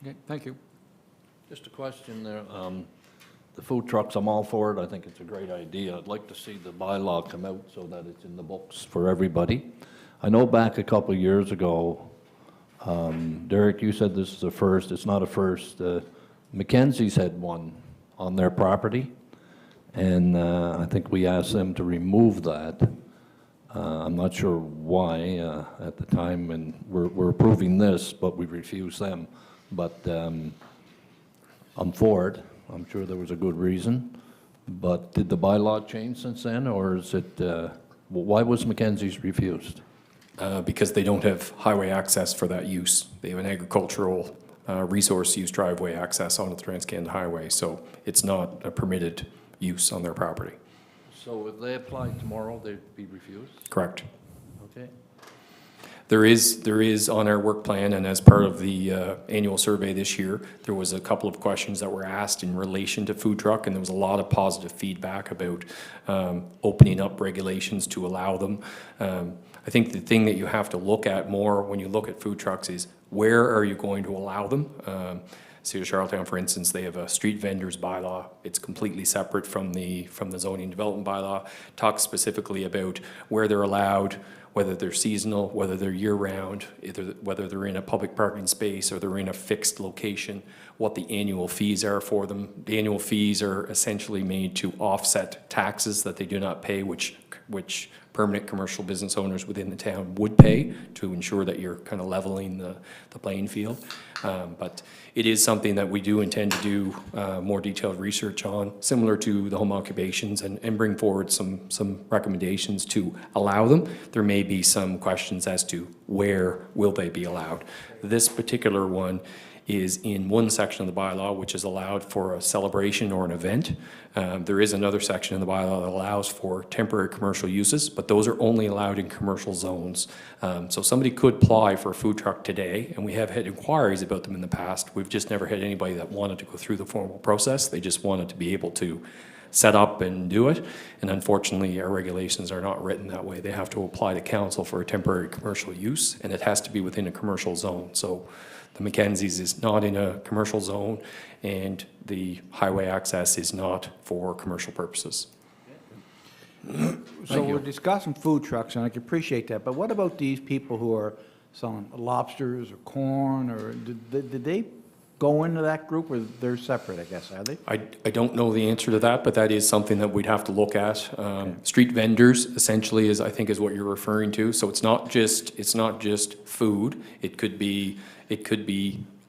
Okay, thank you. Just a question there. The food trucks, I'm all for it. I think it's a great idea. I'd like to see the bylaw come out so that it's in the books for everybody. I know back a couple of years ago, Derek, you said this is a first. It's not a first. Mackenzie's had one on their property, and I think we asked them to remove that. I'm not sure why at the time, and we're approving this, but we refused them. But I'm for it. I'm sure there was a good reason. But did the bylaw change since then, or is it, why was Mackenzie's refused? Because they don't have highway access for that use. They have an agricultural resource use driveway access onto the Trans-Canada Highway, so it's not a permitted use on their property. So if they applied tomorrow, they'd be refused? Correct. Okay. There is on our work plan, and as part of the annual survey this year, there was a couple of questions that were asked in relation to food truck, and there was a lot of positive feedback about opening up regulations to allow them. I think the thing that you have to look at more when you look at food trucks is where are you going to allow them? City of Charlottetown, for instance, they have a street vendors bylaw. It's completely separate from the zoning development bylaw. Talks specifically about where they're allowed, whether they're seasonal, whether they're year-round, whether they're in a public parking space or they're in a fixed location, what the annual fees are for them. The annual fees are essentially made to offset taxes that they do not pay, which permanent commercial business owners within the town would pay to ensure that you're kind of leveling the playing field. But it is something that we do intend to do more detailed research on, similar to the home occupations, and bring forward some recommendations to allow them. There may be some questions as to where will they be allowed. This particular one is in one section of the bylaw which is allowed for a celebration or an event. There is another section in the bylaw that allows for temporary commercial uses, but those are only allowed in commercial zones. So somebody could apply for a food truck today, and we have had inquiries about them in the past. We've just never had anybody that wanted to go through the formal process. They just wanted to be able to set up and do it. And unfortunately, our regulations are not written that way. They have to apply to council for a temporary commercial use, and it has to be within a commercial zone. So the Mackenzie's is not in a commercial zone, and the highway access is not for commercial purposes. So we're discussing food trucks, and I can appreciate that, but what about these people who are selling lobsters or corn, or did they go into that group, or they're separate, I guess, are they? I don't know the answer to that, but that is something that we'd have to look at. Street vendors essentially is, I think, is what you're referring to. So it's not just food. It could be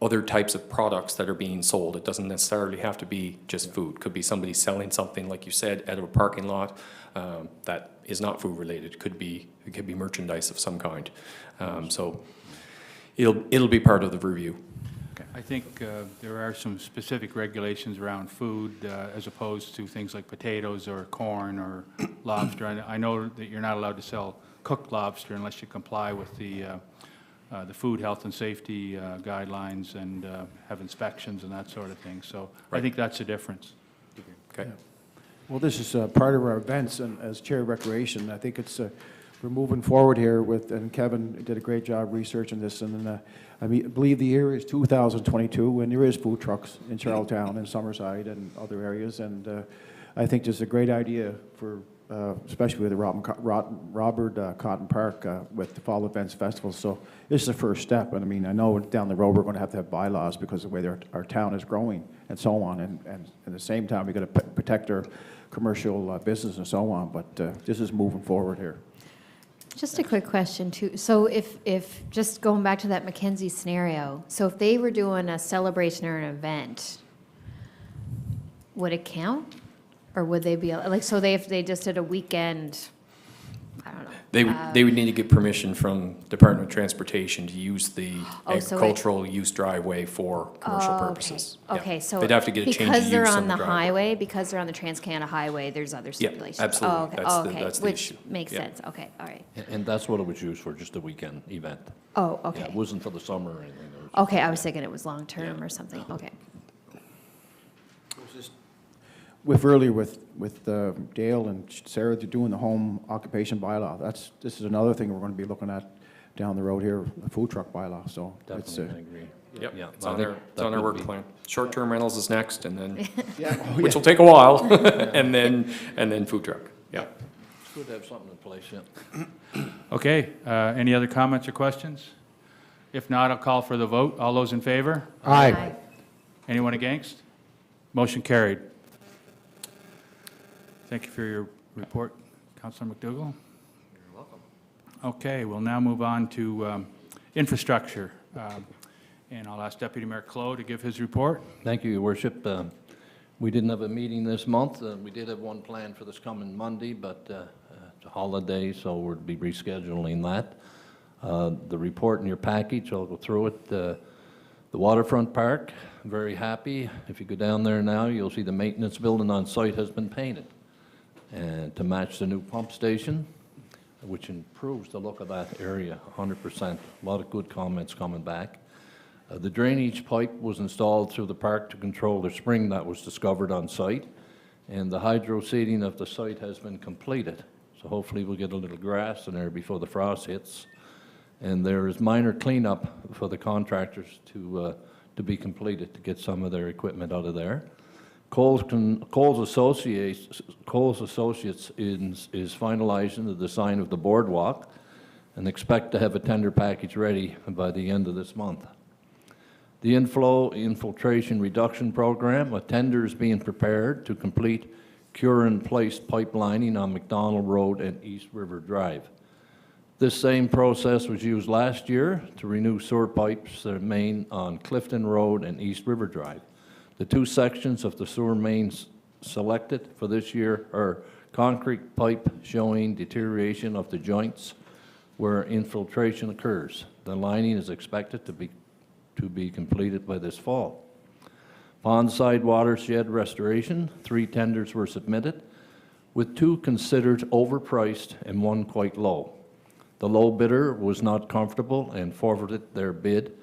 other types of products that are being sold. It doesn't necessarily have to be just food. It could be somebody selling something, like you said, out of a parking lot that is not food related. It could be merchandise of some kind. So it'll be part of the review. I think there are some specific regulations around food as opposed to things like potatoes or corn or lobster. I know that you're not allowed to sell cooked lobster unless you comply with the food health and safety guidelines and have inspections and that sort of thing. So I think that's the difference. Okay. Well, this is part of our events, and as Chair of Recreation, I think it's, we're moving forward here with, and Kevin did a great job researching this, and I believe the year is 2022, and there is food trucks in Charlottetown and Summerside and other areas, and I think this is a great idea for, especially with the Robert Cotton Park with the Fall Events Festival. So this is the first step, and I mean, I know down the road we're going to have bylaws because of the way our town is growing and so on, and at the same time we've got to protect our commercial business and so on, but this is moving forward here. Just a quick question too. So if just going back to that Mackenzie scenario, so if they were doing a celebration or an event, would it count? Or would they be, like, so if they just did a weekend, I don't know. They would need to get permission from Department of Transportation to use the agricultural use driveway for commercial purposes. Yeah. Okay, so they'd have to get a change of because use they're on on the driveway. highway, because they're on the Trans-Canada Highway, there's other stipulations. absolutely. Oh, That's okay, the which issue. makes Yeah. sense. Okay, all right. And that's what it was used for, just a weekend event. Oh, Yeah, okay. it wasn't for the summer or anything. It was just- Okay, I was thinking it was long-term or something. Okay. With earlier with Dale and Sarah, they're doing the home occupation bylaw. This is another thing we're going to be looking at down the road here, the food truck bylaw. So it's, Definitely, I agree. Yep, Yeah, it's I on think our, it's that on our would work be- plan. Short-term rentals is next, and then, which which will take a while, and then food truck. Yeah. It's good to have something in place, yeah. Okay, any other comments or questions? If not, I'll call for the vote. All those in favor? Aye. Anyone against? Motion carried. Thank you for your report, Councilor McDougall. You're welcome. Okay, we'll now move on to infrastructure. And I'll ask Deputy Mayor Clow to give his report. Thank you, Your Worship. We didn't have a meeting this month. We did have one planned for this coming Monday, but it's a holiday, so we'll be rescheduling that. The report in your package, I'll go through it. The waterfront park, very happy. If you go down there now, you'll see the maintenance building on site has been painted, and to match the new pump station, which improves the look of that area 100%. A lot of good comments coming back. The drainage pipe was installed through the park to control the spring that was discovered on site, and the hydro seeding of the site has been completed. So hopefully we'll get a little grass in there before the frost hits. And there is minor cleanup for the contractors to to be completed to get some of their equipment out of there. Coles Associates is finalizing the design of the boardwalk and expect to have a tender package ready by the end of this month. The infiltration reduction program, a tender is being prepared to complete cure-in-place pipelining on McDonald Road and East River Drive. This same process was used last year to renew sewer pipes that remain on Clifton Road and East River Drive. The two sections of the sewer mains selected for this year are concrete pipe showing deterioration of the joints where infiltration occurs. The lining is expected to be completed by this fall. Pondside watershed restoration, 3 tenders were submitted, with 2 considered overpriced and 1 quite low. The low bidder was not comfortable and forwarded their bid.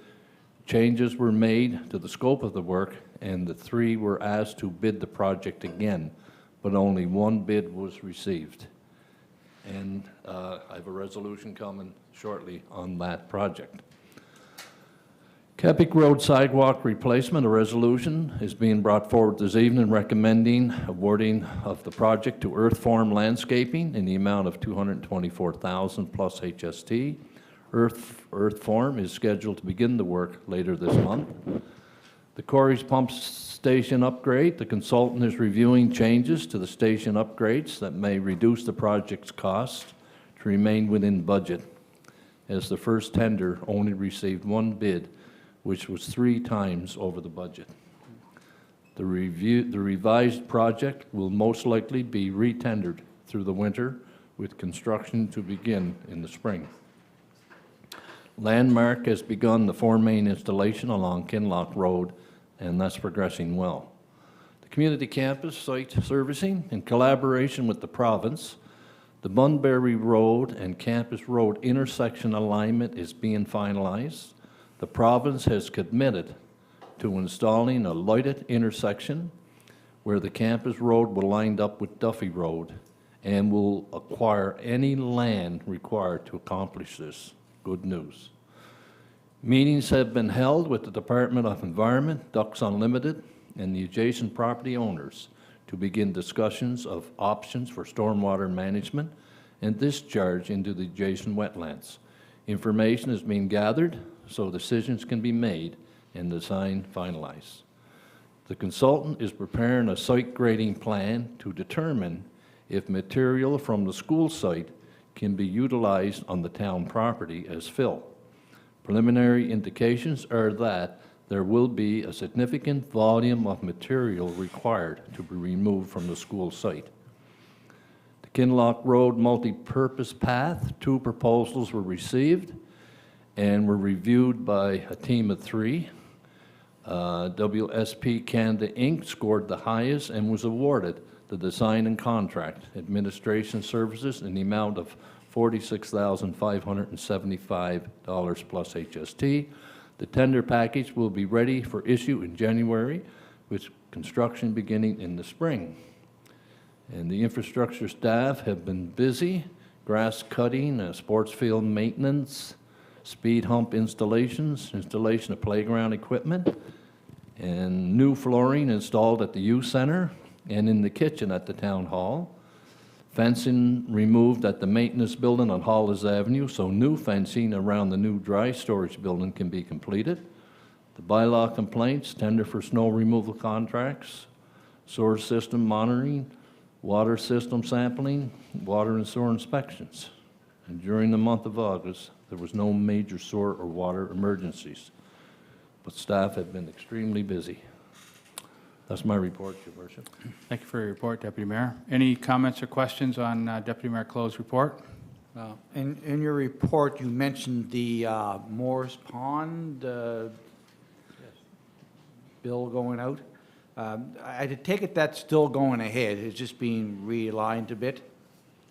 Changes were made to the scope of the work, and the 3 were asked to bid the project again, but only 1 bid was received. And I have a resolution coming shortly on that project. Kepik Road sidewalk replacement, a resolution is being brought forward this evening recommending awarding of the project to Earthform Landscaping in the amount of $224,000 plus HST. Earthform is scheduled to begin the work later this month. The Corey's Pump Station upgrade, the consultant is reviewing changes to the station upgrades that may reduce the project's cost to remain within budget, as the first tender only received 1 bid, which was 3 times over the budget. The revised project will most likely be re-tendered through the winter, with construction to begin in the spring. Landmark has begun the 4-main installation along Kinloch Road, and that's progressing well. The community campus site servicing, in collaboration with the province, the Bunbury Road and Campus Road intersection alignment is being finalized. The province has committed to installing a lighted intersection where the Campus Road will line up with Duffy Road and will acquire any land required to accomplish this. Good news. Meetings have been held with the Department of Environment, Ducks Unlimited, and the adjacent property owners to begin discussions of options for stormwater management and discharge into the adjacent wetlands. Information is being gathered so decisions can be made and design finalized. The consultant is preparing a site grading plan to determine if material from the school site can be utilized on the town property as fill. Preliminary indications are that there will be a significant volume of material required to be removed from the school site. The Kinloch Road multi-purpose path, 2 proposals were received and were reviewed by a team of 3. WSP Canada Inc. scored the highest and was awarded the design and contract administration services in the amount of $46,575 plus HST. The tender package will be ready for issue in January, with construction beginning in the spring. And the infrastructure staff have been busy, grass cutting, sports field maintenance, speed hump installations, installation of playground equipment, and new flooring installed at the youth center and in the kitchen at the town hall. Fencing removed at the maintenance building on Hollis Avenue, so new fencing around the new dry storage building can be completed. The bylaw complaints, tender for snow removal contracts, sewer system monitoring, water system sampling, water and sewer inspections. And during the month of August, there was no major sewer or water emergencies, but staff have been extremely busy. That's my report, Your Worship. Thank you for your report, Deputy Mayor. Any comments or questions on Deputy Mayor Clowe's report? In your report, you mentioned the Moore's Pond bill going out. I take it that's still going ahead. It's just being realigned a bit.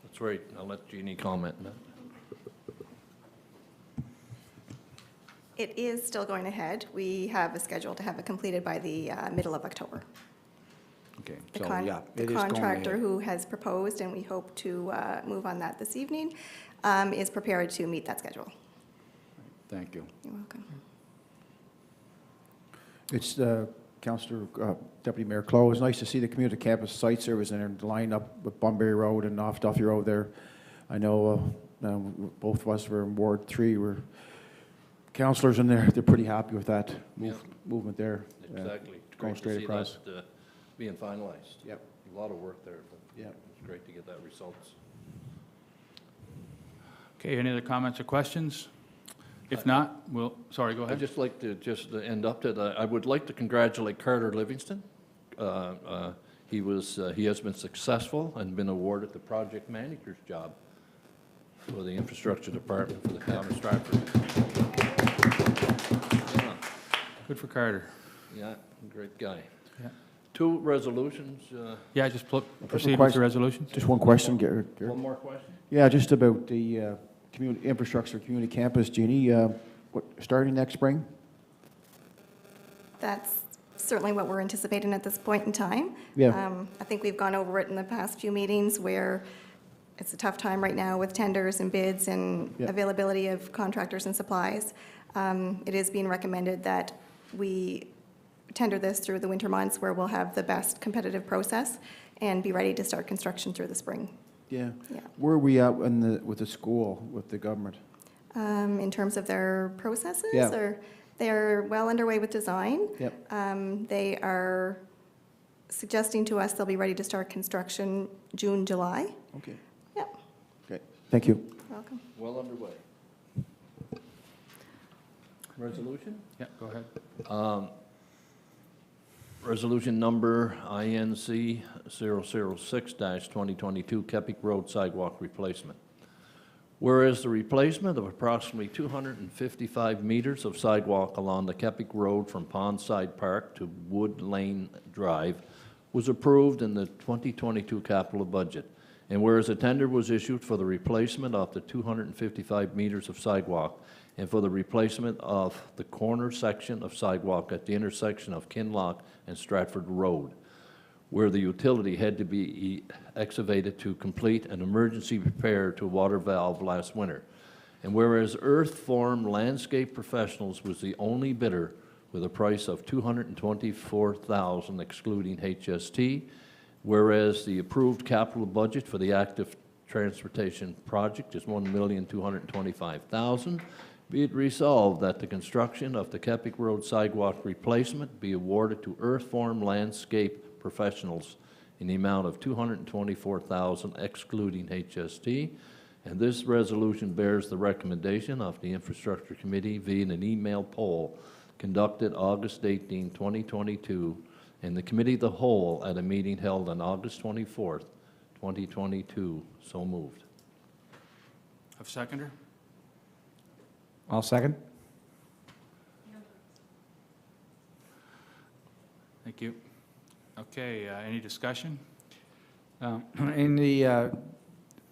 That's right. I'll let Jeannie comment on that. It is still going ahead. We have a schedule to have it completed by the middle of October. Okay, The so con- yeah, The it is going contractor ahead. who has proposed, and we hope to move on that this evening, is prepared to meet that schedule. Thank you. You're welcome. It's Councillor Deputy Mayor Clowe. It's nice to see the community campus site service in there lined up with Bunbury Road and off Duffy Road there. I know both of us were in Ward 3. We're councillors in there. They're pretty happy with that movement there. Exactly. It's going great straight to see across. that being finalized. Yep. A lot of work there, but Yeah. it's great to get that results. Okay, any other comments or questions? If not, sorry, go I'd ahead. just like to end up to I would like to congratulate Carter Livingston. He has been successful and been awarded the project manager's job for the infrastructure department for the town of Stratford. Yeah, Good for Carter. yeah, great guy. Yeah. 2 resolutions. Yeah, just proceed with question. the resolutions. Just one question, Garrett. One more question? Yeah, just about the community infrastructure, community campus. Jeannie, starting next spring? That's certainly what we're anticipating at this point in time. Yeah. I think we've gone over it in the past few meetings where it's a tough time right now with tenders and bids and Yeah. availability of contractors and supplies. It is being recommended that we tender this through the winter months where we'll have the best competitive process and be ready to start construction through the spring. Yeah. Yeah. Where are we at with the school, with the government? In terms of their processes? Yeah. Or they're well underway with design. Yep. They are suggesting to us they'll be ready to start construction June, July. Okay. Yep, Okay. Thank you. welcome. Well underway. Resolution? Yeah, go ahead. Resolution number INC 006-2022, Kepic Road sidewalk replacement. Whereas the replacement of approximately 255 meters of sidewalk along the Kepic Road from Pondside Park to Wood Lane Drive was approved in the 2022 capital budget, and whereas a tender was issued for the replacement of the 255 meters of sidewalk and for the replacement of the corner section of sidewalk at the intersection of Kinloch and Stratford Road, where the utility had to be excavated to complete an emergency repair to a water valve last winter. And whereas Earthform Landscape Professionals was the only bidder with a price of $224,000 excluding HST, whereas the approved capital budget for the active transportation project is $1,225,000, be it resolved that the construction of the Kepic Road sidewalk replacement be awarded to Earthform Landscape Professionals in the amount of $224,000 excluding HST, and this resolution bears the recommendation of the Infrastructure Committee via an email poll conducted August 18, 2022, and the Committee of the Whole at a meeting held on August 24th, 2022. So moved. Have a seconder? I'll second. Thank you. Okay, any discussion? In the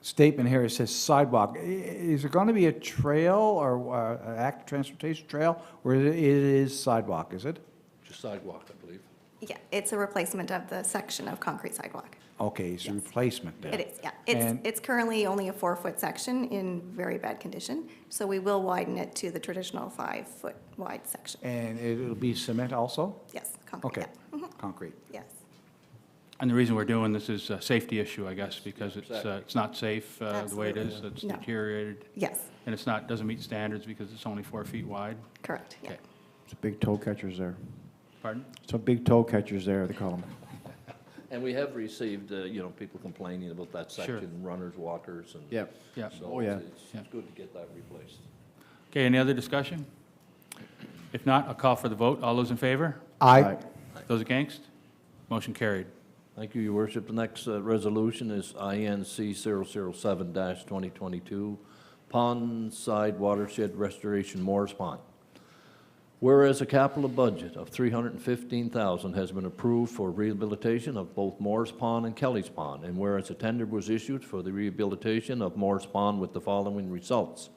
statement here, it says sidewalk. Is it going to be a trail or an active transportation trail, or it is sidewalk, is it? Just sidewalk, I believe. Yeah, it's a replacement of the section of concrete sidewalk. Okay, it's a Yes. replacement then. It is, yeah. And- It's currently only a 4-foot section in very bad condition, so we will widen it to the traditional 5-foot wide section. And it'll be cement also? Yes, concrete, Okay, yeah. Mhm, concrete. yes. And the reason we're doing this is a safety issue, I guess, because Exactly. it's not safe the way it is. Absolutely. It's No. deteriorated, Yes, and doesn't meet standards because it's only 4 feet wide. correct, yeah. Okay. Some big toe catchers there. Pardon? Some big toe catchers there, they call them. And we have received, people complaining about that Sure. section, runners, walkers, and. Yeah. Yeah. So Oh, yeah. it's good to get that replaced. Okay, any other discussion? If not, I'll call for the vote. All those in favor? Aye. Those against? Motion carried. Thank you, Your Worship. The next resolution is INC 007-2022, Pond Side Watershed Restoration, Morris Pond. Whereas a capital budget of $315,000 has been approved for rehabilitation of both Morris Pond and Kelly's Pond, and whereas a tender was issued for the rehabilitation of Morris Pond with the following results.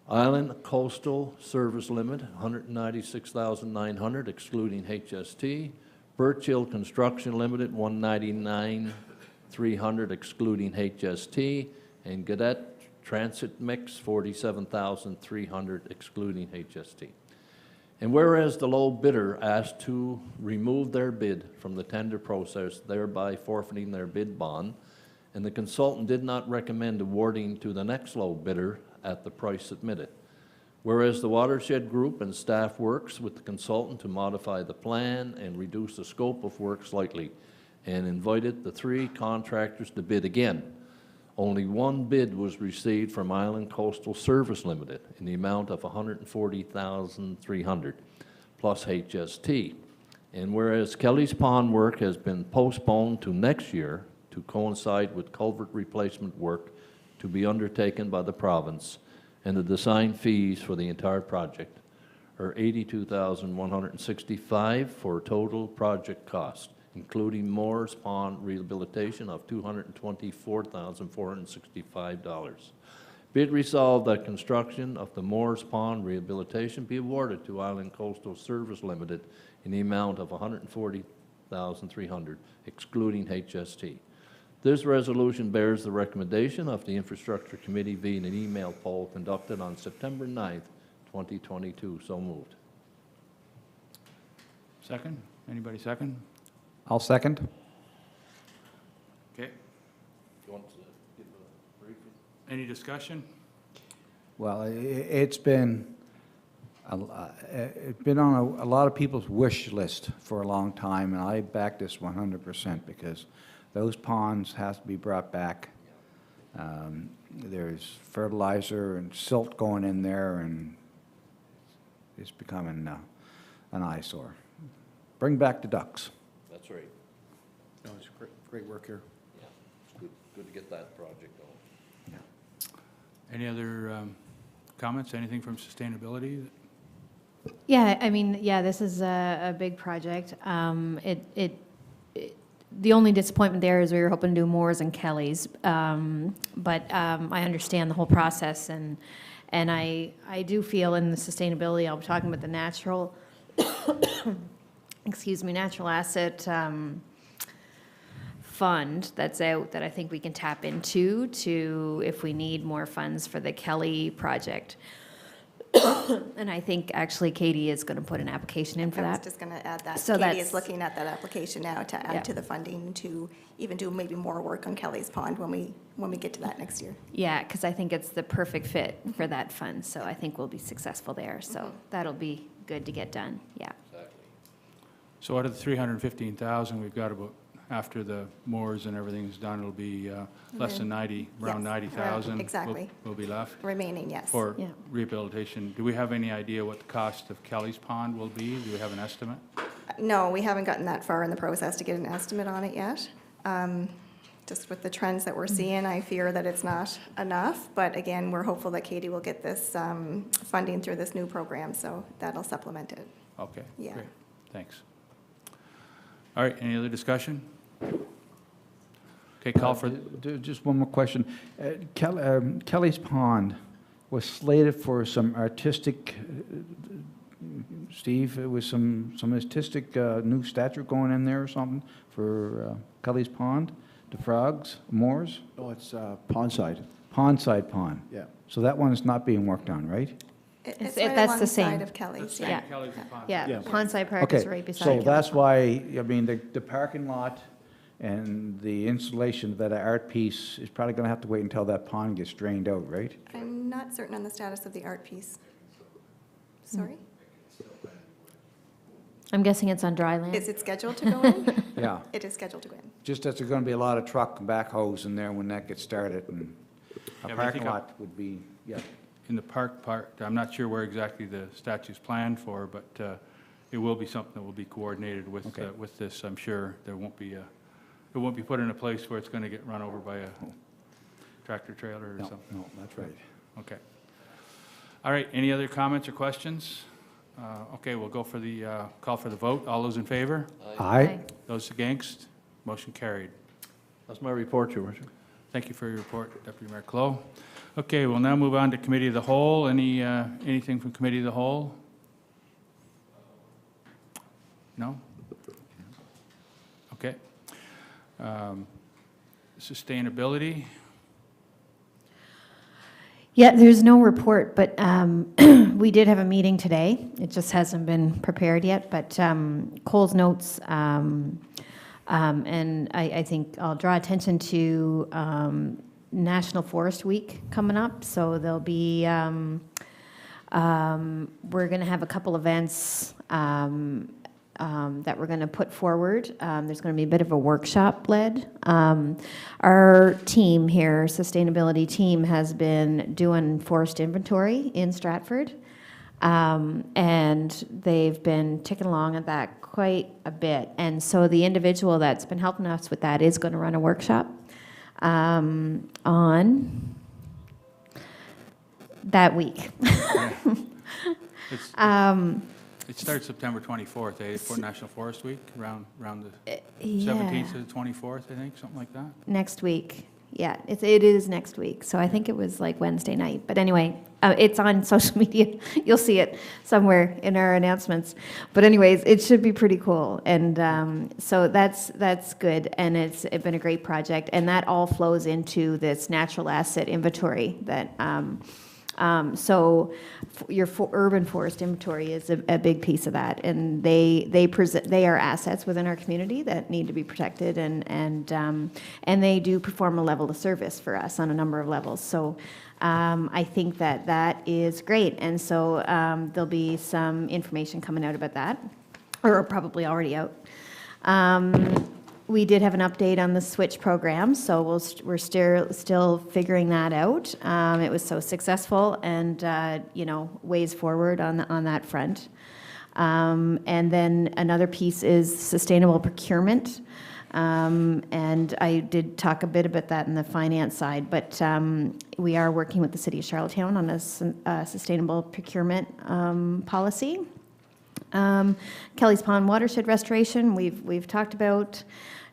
Island Coastal Service Limit, $196,900 excluding HST. Birch Hill Construction Limited, $199,300 excluding HST. And Gadet Transit Mix, $47,300 excluding HST. And whereas the low bidder asked to remove their bid from the tender process, thereby forfeiting their bid bond, and the consultant did not recommend awarding to the next low bidder at the price submitted. Whereas the Watershed Group and staff works with the consultant to modify the plan and reduce the scope of work slightly, and invited the 3 contractors to bid again. Only one bid was received from Island Coastal Service Limited in the amount of $140,300 plus HST. And whereas Kelly's Pond work has been postponed to next year to coincide with culvert replacement work to be undertaken by the province, and the design fees for the entire project are $82,165 for total project cost, including Moore's Pond rehabilitation of $224,465. Bid resolved that construction of the Moore's Pond rehabilitation be awarded to Island Coastal Service Limited in the amount of $140,300, excluding HST. This resolution bears the recommendation of the Infrastructure Committee via an email poll conducted on September 9th, 2022. So moved. Second? Anybody second? I'll second. Okay. You want to give a briefing? Any discussion? Well, it's been on a lot of people's wish list for a long time, and I back this 100% because those ponds have to be brought back. There's fertilizer and silt going in there, and it's becoming an eyesore. Bring back the ducks. That's right. No, it's great work here. Yeah, it's good to get that project going. Any other comments? Anything from sustainability? Yeah, I mean, yeah, this is a big project. The only disappointment there is we were hoping to do Moore's and Kelly's, but I understand the whole process, and I do feel in the sustainability, I'll be talking about the natural, natural asset fund that's out that I think we can tap into if we need more funds for the Kelly project. And I think actually Katie is going to put an application in for I was that. just going to add that. So Katie that's- is looking at that application now to Yeah. add to the funding to even do maybe more work on Kelly's Pond when we get to that next year. Yeah, because I think it's the perfect fit for that fund, so I think we'll be successful there. So that'll be good to get done, yeah. Exactly. So out of the 315,000, we've got about, after the moors and everything's done, it'll be less than 90, around Yes, 90,000. around- exactly. Will be left Remaining, yes. for Yeah. rehabilitation. Do we have any idea what the cost of Kelly's Pond will be? Do we have an estimate? No, we haven't gotten that far in the process to get an estimate on it yet. Just with the trends that we're seeing, I fear that it's not enough. But again, we're hopeful that Katie will get this funding through this new program, so that'll supplement it. Okay, Yeah. great, thanks. All right, any other discussion? Okay, call for, Just one more question. Kelly's Pond was slated for some artistic, Steve, it was some artistic new statue going in there or something for Kelly's Pond, the frogs, moors? No, it's Pondside. Pondside Pond. Yeah. So that one is not being worked on, right? It's That's right the same. alongside of Kelly's, yeah. Yeah. Kelly's Pond. Yeah, Yeah. Pondside Park is Okay, right beside so Kelly that's Pond. why, I mean, the parking lot and the installation of that art piece is probably going to have to wait until that pond gets drained out, right? I'm not certain on the status of the art piece. Sorry? I'm guessing it's on dry land. Is it scheduled to go in? Yeah, It is scheduled to go in. just that there's going to be a lot of truck and backhoes in there when that gets started, and Yeah, a but I parking think lot would be, yeah. In the park part, I'm not sure where exactly the statue's planned for, but it will be something that will be coordinated with, Okay. with this. I'm sure there won't be, it won't be put in a place where it's going to get run over by a tractor trailer or No, something. no, that's right. Okay. All right, any other comments or questions? Okay, we'll go for the, call for the vote. All those in favor? Aye. Those against? Motion carried. That's my report, Your Worship. Thank you for your report, Deputy Mayor Clow. Okay, we'll now move on to Committee of the Whole. Anything from Committee of the Whole? No? Okay. Sustainability? Yeah, there's no report, but We did have a meeting today. It just hasn't been prepared yet, but Cole's notes, and I think I'll draw attention to National Forest Week coming up. So there'll be, we're going to have a couple events that we're going to put forward. There's going to be a bit of a workshop led. Our team here, sustainability team, has been doing forest inventory in Stratford. And they've been ticking along at that quite a bit. And so the individual that's been helping us with that is going to run a workshop on that week. It starts September 24th, for National Forest Week, around the Yeah. 17th to the 24th, I think, something like that. Next week. Yeah, it is next week. So I think it was like Wednesday night. But anyway, it's on social media. You'll see it somewhere in our announcements. But anyways, it should be pretty cool. And so that's good. And it's been a great project. And that all flows into this natural asset inventory that so your urban forest inventory is a big piece of that, and they are assets within our community that need to be protected, and they do perform a level of service for us on a number of levels. So I think that is great, and so there'll be some information coming out about that, or probably already out. We did have an update on the switch program, so we're still figuring that out. It was so successful, and ways forward on that front. And then another piece is sustainable procurement, and I did talk a bit about that in the finance side. But we are working with the City of Charlottetown on a sustainable procurement policy. Kelly's Pond watershed restoration, we've talked about.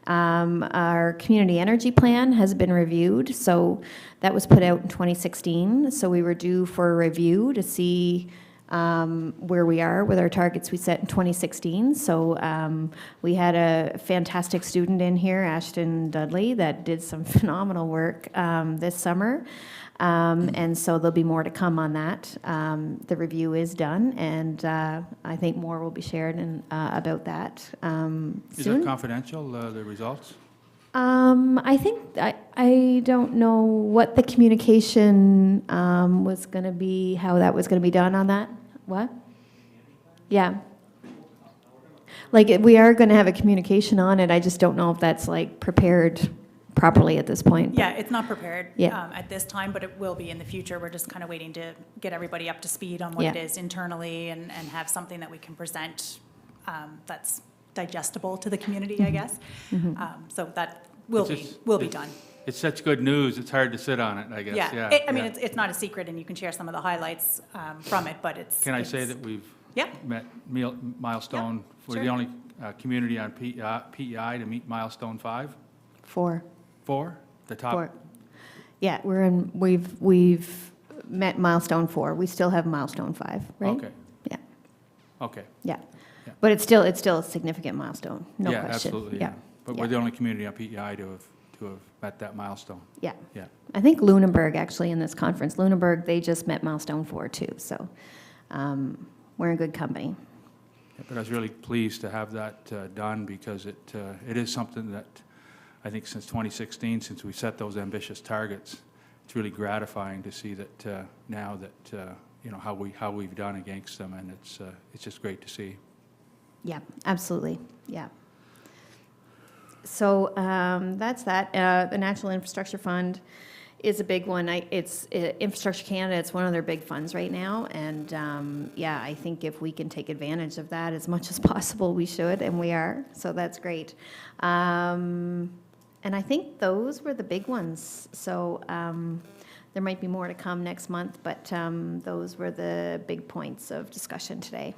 Our community energy plan has been reviewed, so that was put out in 2016. So we were due for a review to see where we are with our targets we set in 2016. So we had a fantastic student in here, Ashton Dudley, that did some phenomenal work this summer. And so there'll be more to come on that. The review is done, and I think more will be shared about that soon. Is that confidential, the results? I think, I don't know what the communication was going to be, how that was going to be done on that. What? Yeah. Like, we are going to have a communication on it. I just don't know if that's like prepared properly at this point. Yeah, it's not prepared Yeah. at this time, but it will be in the future. We're just kind of waiting to get everybody up to speed on what it Yeah. is internally and have something that we can present that's digestible to the community, I guess. So that will be done. It's such good news, it's hard to sit on it, I guess. Yeah, I mean, it's not a secret, and you can share some of the highlights from it, but it's. Can I say that we've Yeah. met milestone? We're the sure. only community on PEI to meet milestone 5? 4. 4? The top? 4. Yeah, we've met milestone 4. We still have milestone 5, right? Okay. Yeah, Okay. yeah. Yeah. But it's still a significant milestone, no Yeah, question. absolutely, yeah. But we're the only community on PEI to have met that milestone. Yeah. Yeah. I think Lunenburg, actually, in this conference, Lunenburg, they just met milestone 4 too, so we're in good company. Yeah, but I was really pleased to have that done, because it is something that I think since 2016, since we set those ambitious targets, it's really gratifying to see that now that how we've done against them, and it's just great to see. Yeah, absolutely, yeah. So that's that. The Natural Infrastructure Fund is a big one. It's Infrastructure Canada, it's one of their big funds right now, and I think if we can take advantage of that as much as possible, we should, and we are, so that's great. And I think those were the big ones, so there might be more to come next month, but those were the big points of discussion today.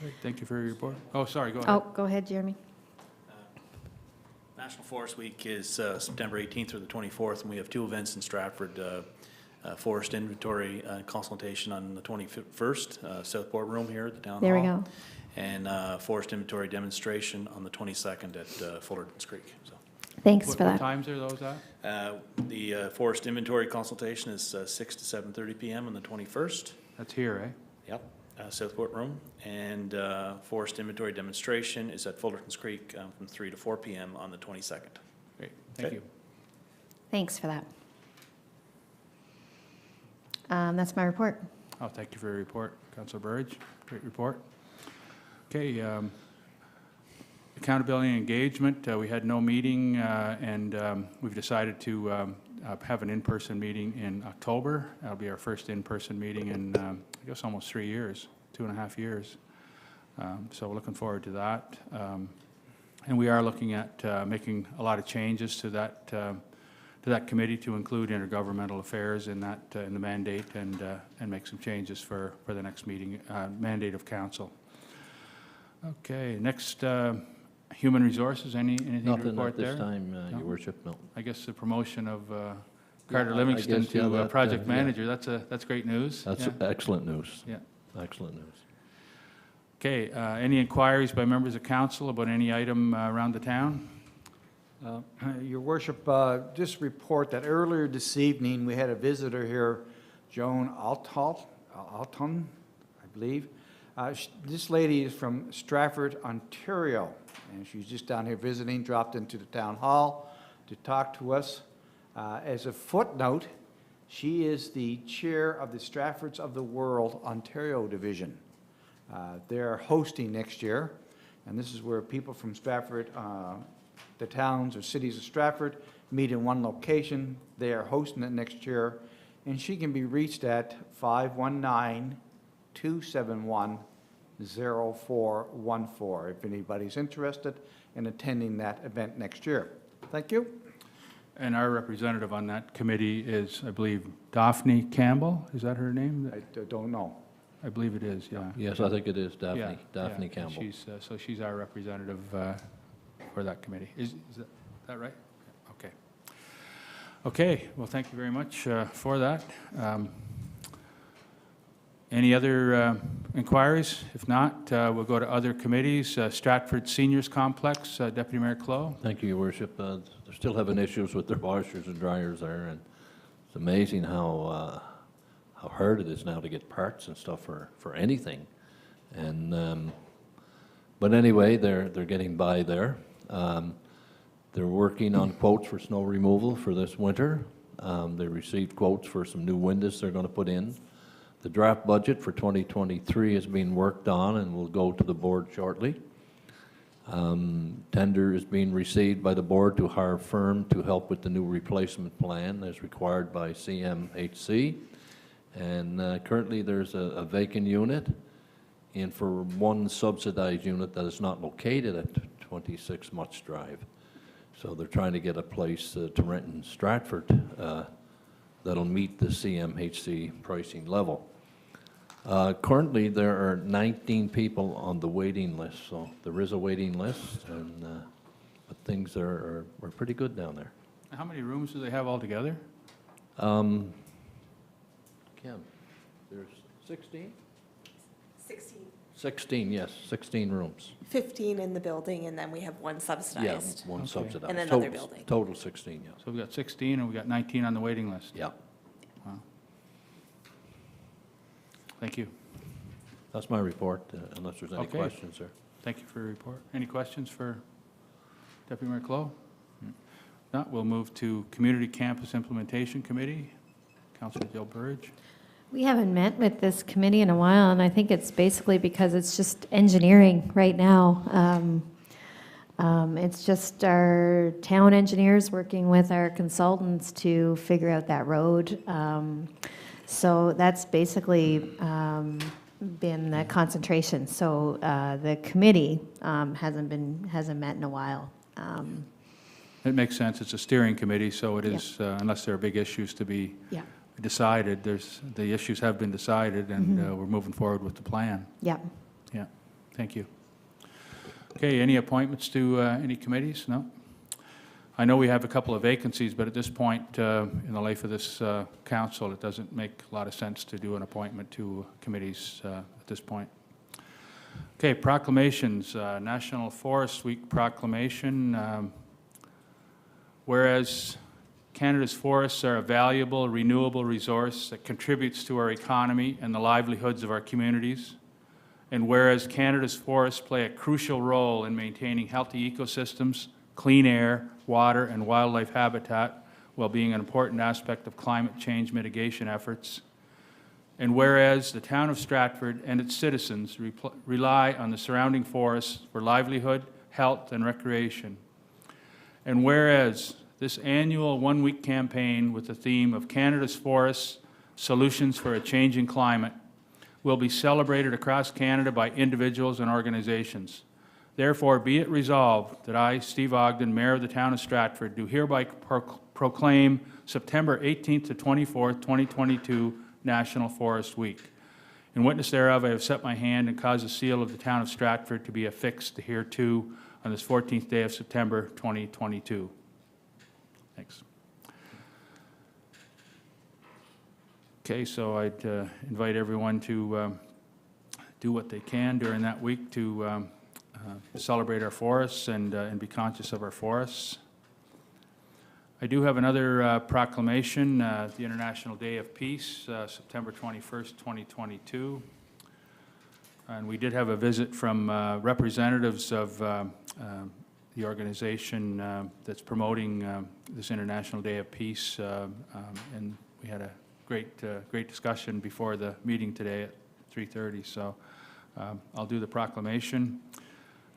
Great. Thank you for your report. Oh, sorry, go ahead. Oh, go ahead, Jeremy. National Forest Week is September 18th through the 24th, and we have 2 events in Stratford. Forest inventory consultation on the 21st, Southport Room here at the Town Hall. There we go. And forest inventory demonstration on the 22nd at Fullerton's Creek. So, Thanks for What that. times are those at? the forest inventory consultation is 6 to 7:30 p.m. on the 21st. That's here, eh? Yep, Southport Room. And forest inventory demonstration is at Fullerton's Creek from 3 to 4 p.m. on the 22nd. Great, thank you. Thanks for that. That's my report. Oh, thank you for your report, Councilor Burridge. Great report. Okay, accountability and engagement. We had no meeting, and we've decided to have an in-person meeting in October. That'll be our first in-person meeting in, I guess, almost 3 years, 2.5 years. So we're looking forward to that. And we are looking at making a lot of changes to that committee to include intergovernmental affairs in that in the mandate and make some changes for the next meeting mandate of council. Okay, next human resources. Anything to Nothing report at this there? time, No? Your Worship, no. I guess the promotion of Carter I Livingston guess, yeah, to that, project yeah. manager. That's great news. That's Yeah. excellent news. Yeah. Excellent news. Okay, any inquiries by members of council about any item around the town? Your Worship, just report that earlier this evening, we had a visitor here, Joan Alton, I believe. This lady is from Stratford, Ontario, and she's just down here visiting, dropped into the town hall to talk to us. As a footnote, she is the chair of the Stratfords of the World Ontario Division. They're hosting next year, and this is where people from Stratford, the towns or cities of Stratford, meet in one location. They are hosting it next year, and she can be reached at 519-271-0414 if anybody's interested in attending that event next year. Thank you. And our representative on that committee is, I believe, Daphne Campbell. Is that her name? I don't know. I believe it is, yeah. Yes, I think it is Yeah, Daphne yeah. Campbell. So she's our representative for that committee. Is that right? Okay. Okay, well, thank you very much for that. Any other inquiries? If not, we'll go to other committees. Stratford Seniors Complex, Deputy Mayor Clow. Thank you, Your Worship. They're still having issues with their washers and dryers there, and it's amazing how hard it is now to get parts and stuff for anything. And but anyway, they're getting by there. They're working on quotes for snow removal for this winter. They received quotes for some new windows they're going to put in. The draft budget for 2023 is being worked on and will go to the board shortly. Tender is being received by the board to hire a firm to help with the new replacement plan as required by CMHC. And currently there's a vacant unit, and for one subsidized unit that is not located at 26 Mutts Drive. So they're trying to get a place to rent in Stratford that'll meet the CMHC pricing level. Currently, there are 19 people on the waiting list, so there is a waiting list, and but things are pretty good down there. How many rooms do they have altogether? Kim, there's 16? 16. 16, yes, 16 rooms. 15 in the building, and then we have one subsidized. Yeah, one Okay. subsidized. And another building. Total 16, yes. So we've got 16 and we've got 19 on the waiting list. Yeah, Wow. Thank you. that's my report, unless there's any Okay. questions, sir. Thank you for your report. Any questions for Deputy Mayor Clow? Not, we'll move to Community Campus Implementation Committee. Councilor Jill Burridge. We haven't met with this committee in a while, and I think it's basically because it's just engineering right now. It's just our town engineers working with our consultants to figure out that road. So that's basically been the concentration. So the committee hasn't met in a while. It makes sense. It's a steering committee, so it is, unless there are big issues to be Yeah. decided, the issues have been decided, and we're moving forward with the plan. Yeah. Yeah, thank you. Okay, any appointments to any committees? No? I know we have a couple of vacancies, but at this point in the life of this council, it doesn't make a lot of sense to do an appointment to committees at this point. Okay, proclamations, National Forest Week proclamation. Whereas Canada's forests are a valuable, renewable resource that contributes to our economy and the livelihoods of our communities. And whereas Canada's forests play a crucial role in maintaining healthy ecosystems, clean air, water, and wildlife habitat, while being an important aspect of climate change mitigation efforts. And whereas the town of Stratford and its citizens rely on the surrounding forests for livelihood, health, and recreation. And whereas this annual one-week campaign with the theme of Canada's Forests, Solutions for a Changing Climate will be celebrated across Canada by individuals and organizations. Therefore, be it resolved that I, Steve Ogden, Mayor of the town of Stratford, do hereby proclaim September 18th to 24th, 2022 National Forest Week. In witness thereof, I have set my hand and caused the seal of the town of Stratford to be affixed hereto on this 14th day of September 2022. Thanks. Okay, so I'd invite everyone to do what they can during that week to celebrate our forests and be conscious of our forests. I do have another proclamation, the International Day of Peace, September 21st, 2022. And we did have a visit from representatives of the organization that's promoting this International Day of Peace, and we had a great discussion before the meeting today at 3:30. So I'll do the proclamation.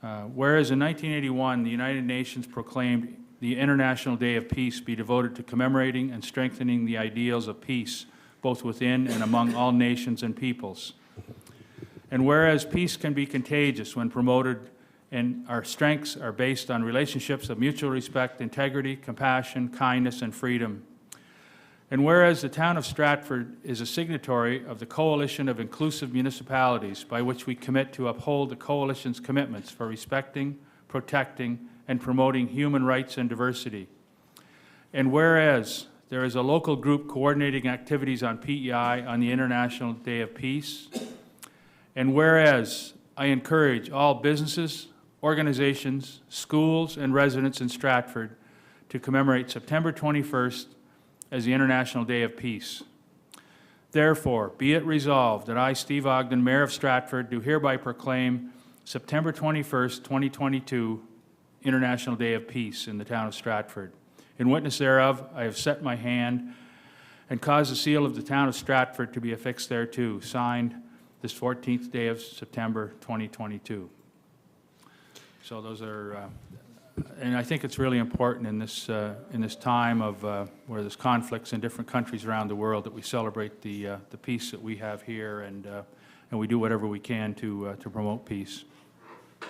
Whereas in 1981, the United Nations proclaimed the International Day of Peace be devoted to commemorating and strengthening the ideals of peace, both within and among all nations and peoples. And whereas peace can be contagious when promoted, and our strengths are based on relationships of mutual respect, integrity, compassion, kindness, and freedom. And whereas the town of Stratford is a signatory of the Coalition of Inclusive Municipalities, by which we commit to uphold the Coalition's commitments for respecting, protecting, and promoting human rights and diversity. And whereas there is a local group coordinating activities on PEI on the International Day of Peace. And whereas I encourage all businesses, organizations, schools, and residents in Stratford to commemorate September 21st as the International Day of Peace. Therefore, be it resolved that I, Steve Ogden, Mayor of Stratford, do hereby proclaim September 21st, 2022, International Day of Peace in the town of Stratford. In witness thereof, I have set my hand and caused the seal of the town of Stratford to be affixed thereto, signed this 14th day of September 2022. So those are, and I think it's really important in this time of where there's conflicts in different countries around the world that we celebrate the peace that we have here, and we do whatever we can to promote peace.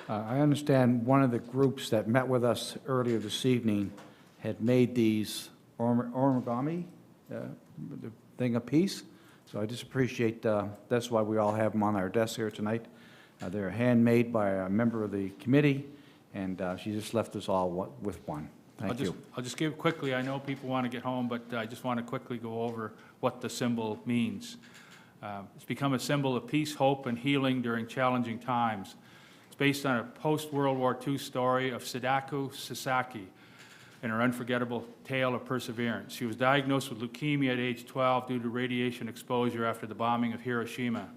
I understand one of the groups that met with us earlier this evening had made these origami, the thing of peace. So I just appreciate, that's why we all have them on our desk here tonight. They're handmade by a member of the committee, and she just left us all with one. Thank you. I'll just give quickly, I know people want to get home, but I just want to quickly go over what the symbol means. It's become a symbol of peace, hope, and healing during challenging times. It's based on a post-World War II story of Sadako Sasaki and her unforgettable tale of perseverance. She was diagnosed with leukemia at age 12 due to radiation exposure after the bombing of Hiroshima.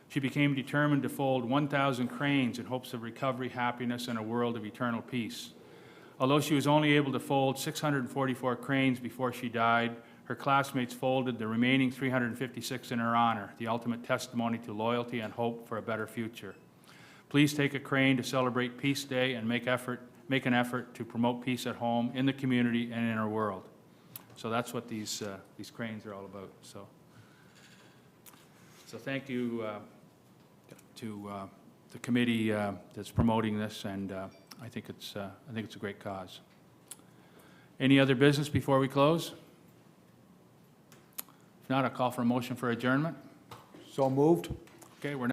She became determined to fold 1,000 cranes in hopes of recovery, happiness, and a world of eternal peace. Although she was only able to fold 644 cranes before she died, her classmates folded the remaining 356 in her honor, the ultimate testimony to loyalty and hope for a better future. Please take a crane to celebrate Peace Day and make an effort to promote peace at home, in the community, and in our world. So that's what these cranes are all about. So thank you to the committee that's promoting this, and I think it's a great cause. Any other business before we close? If not, I'll call for a motion for adjournment. So moved. Okay, we're